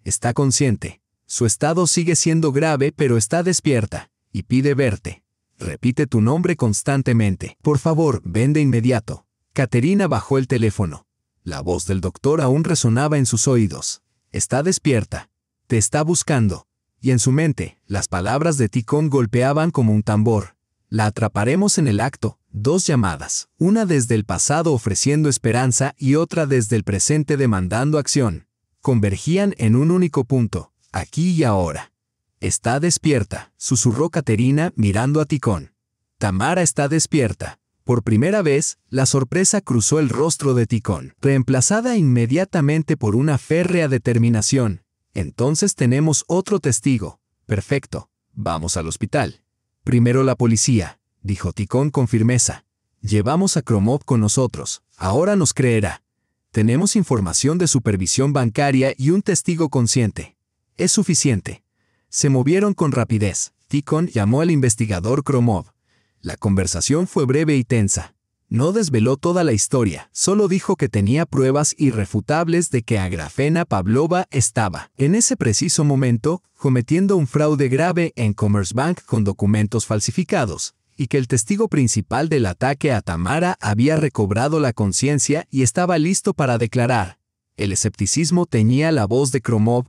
Está consciente. Su estado sigue siendo grave, pero está despierta, y pide verte. Repite tu nombre constantemente. Por favor, ven de inmediato. Katerina bajó el teléfono. La voz del doctor aún resonaba en sus oídos. Está despierta. Te está buscando. Y en su mente, las palabras de Tikhon golpeaban como un tambor. La atraparemos en el acto. 2 llamadas. Una desde el pasado ofreciendo esperanza y otra desde el presente demandando acción. Convergían en un único punto. Aquí y ahora. Está despierta, susurró Katerina mirando a Tikhon. Tamara está despierta. Por primera vez, la sorpresa cruzó el rostro de Tikhon, reemplazada inmediatamente por una férrea determinación. Entonces tenemos otro testigo. Perfecto. Vamos al hospital. Primero la policía, dijo Tikhon con firmeza. Llevamos a Kromov con nosotros. Ahora nos creerá. Tenemos información de supervisión bancaria y un testigo consciente. Es suficiente. Se movieron con rapidez. Tikhon llamó al investigador Kromov. La conversación fue breve y tensa. No desveló toda la historia, solo dijo que tenía pruebas irrefutables de que Agrafena Pavlova estaba, en ese preciso momento, cometiendo un fraude grave en Commerzbank con documentos falsificados, y que el testigo principal del ataque a Tamara había recobrado la conciencia y estaba listo para declarar. El escepticismo teñía la voz de Kromov,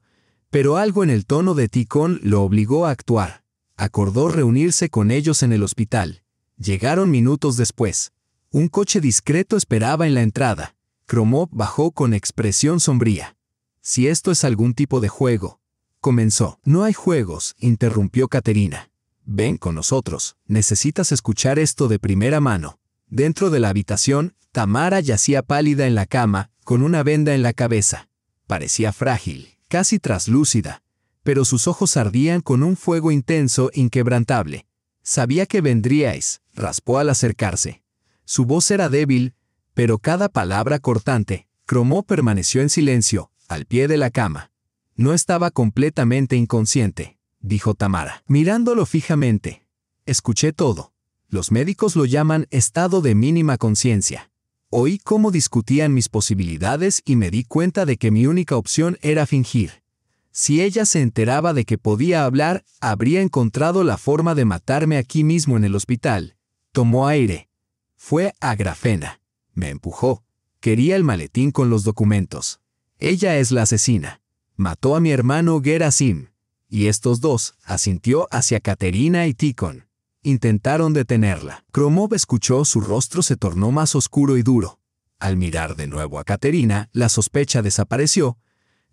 pero algo en el tono de Tikhon lo obligó a actuar. Acordó reunirse con ellos en el hospital. Llegaron minutos después. Un coche discreto esperaba en la entrada. Kromov bajó con expresión sombría. Si esto es algún tipo de juego. Comenzó. No hay juegos, interrumpió Katerina. Ven con nosotros. Necesitas escuchar esto de primera mano. Dentro de la habitación, Tamara yacía pálida en la cama, con una venda en la cabeza. Parecía frágil, casi traslúcida, pero sus ojos ardían con un fuego intenso, inquebrantable. Sabía que vendríais, raspó al acercarse. Su voz era débil, pero cada palabra cortante. Kromov permaneció en silencio, al pie de la cama. No estaba completamente inconsciente, dijo Tamara, mirándolo fijamente. Escuché todo. Los médicos lo llaman estado de mínima conciencia. Oí cómo discutían mis posibilidades y me di cuenta de que mi única opción era fingir. Si ella se enteraba de que podía hablar, habría encontrado la forma de matarme aquí mismo en el hospital. Tomó aire. Fue Agrafena. Me empujó. Quería el maletín con los documentos. Ella es la asesina. Mató a mi hermano Gerasim. Y estos dos, asintió hacia Katerina y Tikhon. Intentaron detenerla. Kromov escuchó, su rostro se tornó más oscuro y duro. Al mirar de nuevo a Katerina, la sospecha desapareció,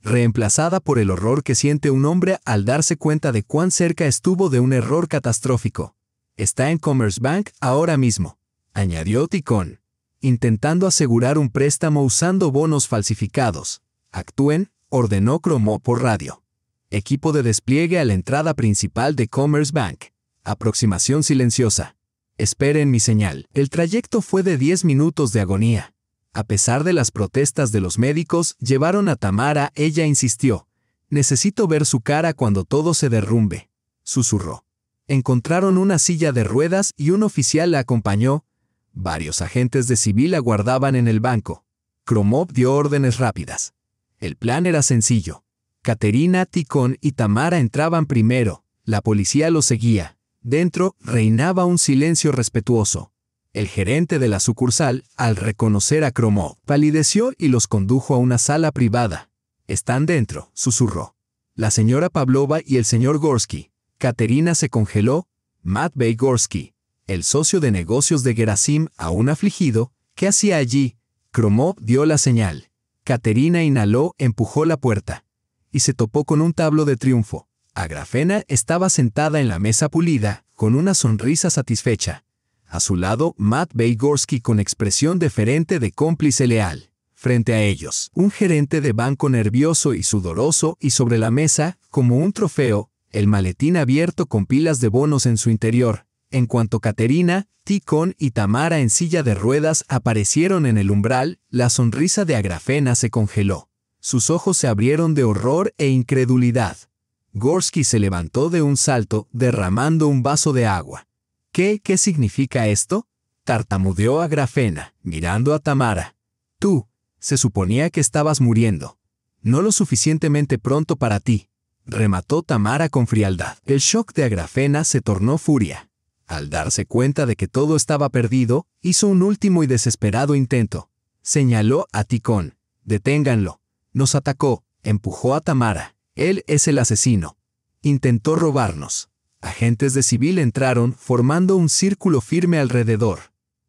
reemplazada por el horror que siente un hombre al darse cuenta de cuán cerca estuvo de un error catastrófico. Está en Commerzbank ahora mismo, añadió Tikhon, intentando asegurar un préstamo usando bonos falsificados. Actúen, ordenó Kromov por radio. Equipo de despliegue a la entrada principal de Commerzbank. Aproximación silenciosa. Esperen mi señal. El trayecto fue de 10 minutos de agonía. A pesar de las protestas de los médicos, llevaron a Tamara. Ella insistió. Necesito ver su cara cuando todo se derrumbe. Susurró. Encontraron una silla de ruedas y un oficial la acompañó. Varios agentes de civil aguardaban en el banco. Kromov dio órdenes rápidas. El plan era sencillo. Katerina, Tikhon y Tamara entraban primero. La policía los seguía. Dentro reinaba un silencio respetuoso. El gerente de la sucursal, al reconocer a Kromov, palideció y los condujo a una sala privada. «Están dentro», susurró. La señora Pavlova y el señor Gorsky. Katerina se congeló. Matvey Gorsky, el socio de negocios de Gerasim, aún afligido, ¿qué hacía allí? Kromov dio la señal. Katerina inhaló, empujó la puerta. Y se topó con un tablo de triunfo. Agrafena estaba sentada en la mesa pulida, con una sonrisa satisfecha. A su lado, Matvey Gorsky con expresión deferente de cómplice leal. Frente a ellos, un gerente de banco nervioso y sudoroso, y sobre la mesa, como un trofeo, el maletín abierto con pilas de bonos en su interior. En cuanto Caterina, Ticón y Tamara en silla de ruedas aparecieron en el umbral, la sonrisa de Agrafena se congeló. Sus ojos se abrieron de horror e incredulidad. Gorsky se levantó de un salto, derramando un vaso de agua. ¿Qué significa esto?, tartamudeó Agrafena, mirando a Tamara. Tú, se suponía que estabas muriendo. No lo suficientemente pronto para ti, remató Tamara con frialdad. El shock de Agrafena se tornó furia. Al darse cuenta de que todo estaba perdido, hizo un último y desesperado intento. Señaló a Ticón. Deténganlo. Nos atacó, empujó a Tamara. Él es el asesino. Intentó robarnos. Agentes de civil entraron, formando un círculo firme alrededor.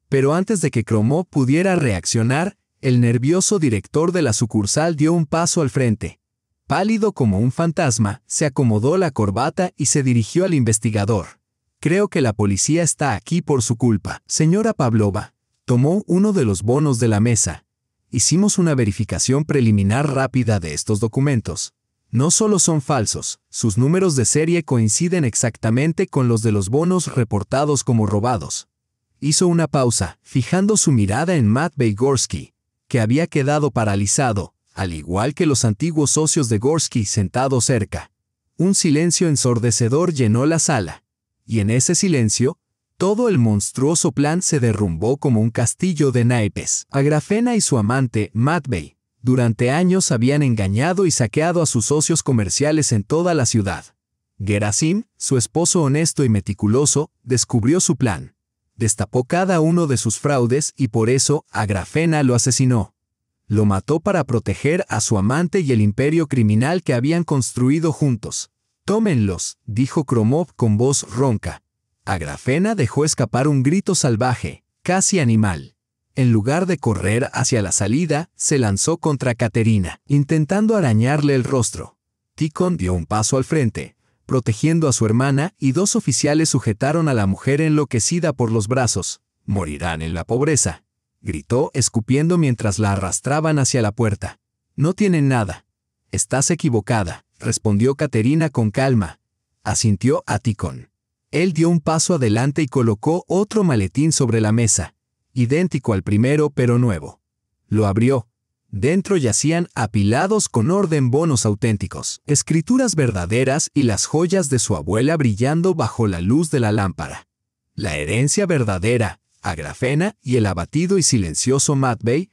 Pero antes de que Kromov pudiera reaccionar, el nervioso director de la sucursal dio un paso al frente. Pálido como un fantasma, se acomodó la corbata y se dirigió al investigador. Creo que la policía está aquí por su culpa. Señora Pavlova, tomó uno de los bonos de la mesa. Hicimos una verificación preliminar rápida de estos documentos. No solo son falsos, sus números de serie coinciden exactamente con los de los bonos reportados como robados. Hizo una pausa, fijando su mirada en Matvey Gorsky, que había quedado paralizado, al igual que los antiguos socios de Gorsky sentados cerca. Un silencio ensordecedor llenó la sala, y en ese silencio, todo el monstruoso plan se derrumbó como un castillo de naipes. Agrafena y su amante, Matvey, durante años habían engañado y saqueado a sus socios comerciales en toda la ciudad. Gerasim, su esposo honesto y meticuloso, descubrió su plan. Destapó cada uno de sus fraudes y por eso Agrafena lo asesinó. Lo mató para proteger a su amante y el imperio criminal que habían construido juntos. «Tómenlos», dijo Kromov con voz ronca. Agrafena dejó escapar un grito salvaje, casi animal. En lugar de correr hacia la salida, se lanzó contra Caterina, intentando arañarle el rostro. Ticón dio un paso al frente, protegiendo a su hermana, y dos oficiales sujetaron a la mujer enloquecida por los brazos. «Morirán en la pobreza», gritó escupiendo mientras la arrastraban hacia la puerta. «No tienen nada». «Estás equivocada», respondió Caterina con calma. Asintió a Ticón. Él dio un paso adelante y colocó otro maletín sobre la mesa, idéntico al primero pero nuevo. Lo abrió. Dentro yacían apilados con orden bonos auténticos, escrituras verdaderas y las joyas de su abuela brillando bajo la luz de la lámpara. La herencia verdadera, Agrafena y el abatido y silencioso Matvey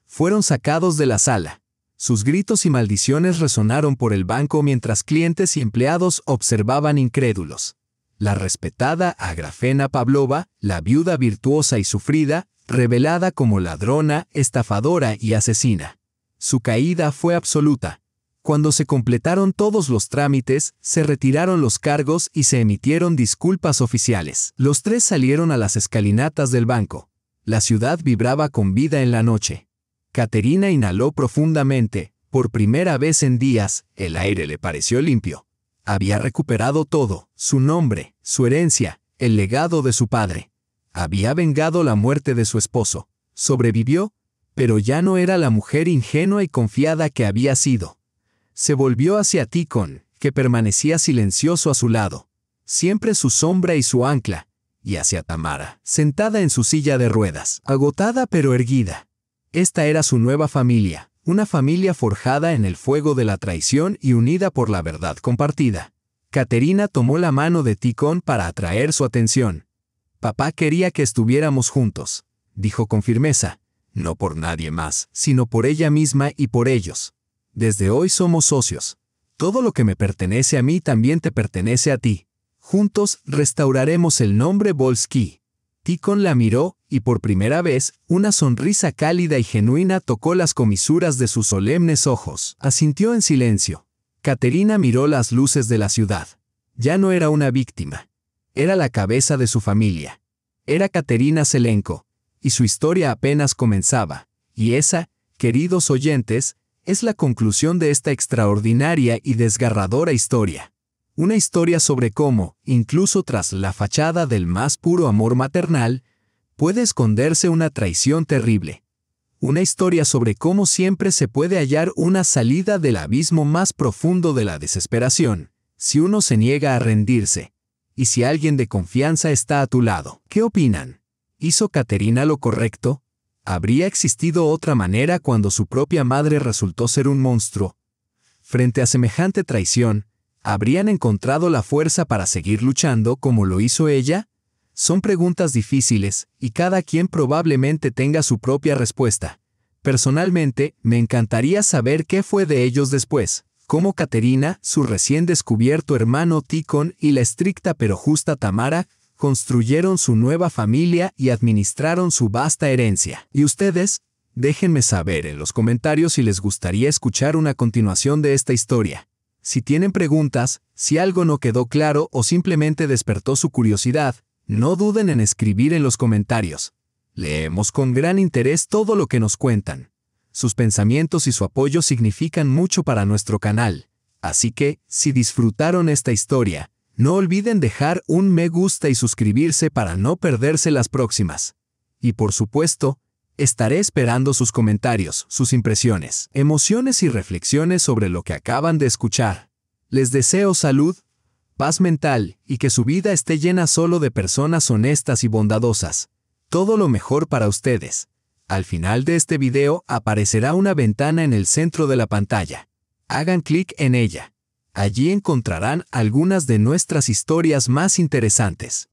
fueron sacados de la sala. Sus gritos y maldiciones resonaron por el banco mientras clientes y empleados observaban incrédulos. La respetada Agrafena Pavlova, la viuda virtuosa y sufrida, revelada como ladrona, estafadora y asesina. Su caída fue absoluta. Cuando se completaron todos los trámites, se retiraron los cargos y se emitieron disculpas oficiales. Los tres salieron a las escalinatas del banco. La ciudad vibraba con vida en la noche. Caterina inhaló profundamente. Por primera vez en días, el aire le pareció limpio. Había recuperado todo, su nombre, su herencia, el legado de su padre. Había vengado la muerte de su esposo. Sobrevivió, pero ya no era la mujer ingenua y confiada que había sido. Se volvió hacia Ticón, que permanecía silencioso a su lado, siempre su sombra y su ancla, y hacia Tamara, sentada en su silla de ruedas, agotada pero erguida. Esta era su nueva familia, una familia forjada en el fuego de la traición y unida por la verdad compartida. Caterina tomó la mano de Ticón para atraer su atención. «Papá quería que estuviéramos juntos», dijo con firmeza, «no por nadie más, sino por ella misma y por ellos. Desde hoy somos socios. Todo lo que me pertenece a mí también te pertenece a ti. Juntos restauraremos el nombre Volsky». Ticón la miró y por primera vez, una sonrisa cálida y genuina tocó las comisuras de sus solemnes ojos. Asintió en silencio. Caterina miró las luces de la ciudad. Ya no era una víctima. Era la cabeza de su familia. Era Caterina Selenko, y su historia apenas comenzaba. Y esa, queridos oyentes, es la conclusión de esta extraordinaria y desgarradora historia. Una historia sobre cómo, incluso tras la fachada del más puro amor maternal, puede esconderse una traición terrible. Una historia sobre cómo siempre se puede hallar una salida del abismo más profundo de la desesperación, si uno se niega a rendirse. y si alguien de confianza está a tu lado. ¿Qué opinan? ¿Hizo Caterina lo correcto? ¿Habría existido otra manera cuando su propia madre resultó ser un monstruo? Frente a semejante traición, ¿habrían encontrado la fuerza para seguir luchando como lo hizo ella? Son preguntas difíciles, y cada quien probablemente tenga su propia respuesta. Personalmente, me encantaría saber qué fue de ellos después. Cómo Caterina, su recién descubierto hermano Ticón y la estricta pero justa Tamara construyeron su nueva familia y administraron su vasta herencia. ¿Y ustedes? Déjenme saber en los comentarios si les gustaría escuchar una continuación de esta historia. Si tienen preguntas, si algo no quedó claro o simplemente despertó su curiosidad, no duden en escribir en los comentarios. Leemos con gran interés todo lo que nos cuentan. Sus pensamientos y su apoyo significan mucho para nuestro canal. Así que, si disfrutaron esta historia, no olviden dejar un me gusta y suscribirse para no perderse las próximas. Y por supuesto, estaré esperando sus comentarios, sus impresiones, emociones y reflexiones sobre lo que acaban de escuchar. Les deseo salud, paz mental y que su vida esté llena solo de personas honestas y bondadosas. Todo lo mejor para ustedes. Al final de este video aparecerá una ventana en el centro de la pantalla. Hagan clic en ella. Allí encontrarán algunas de nuestras historias más interesantes.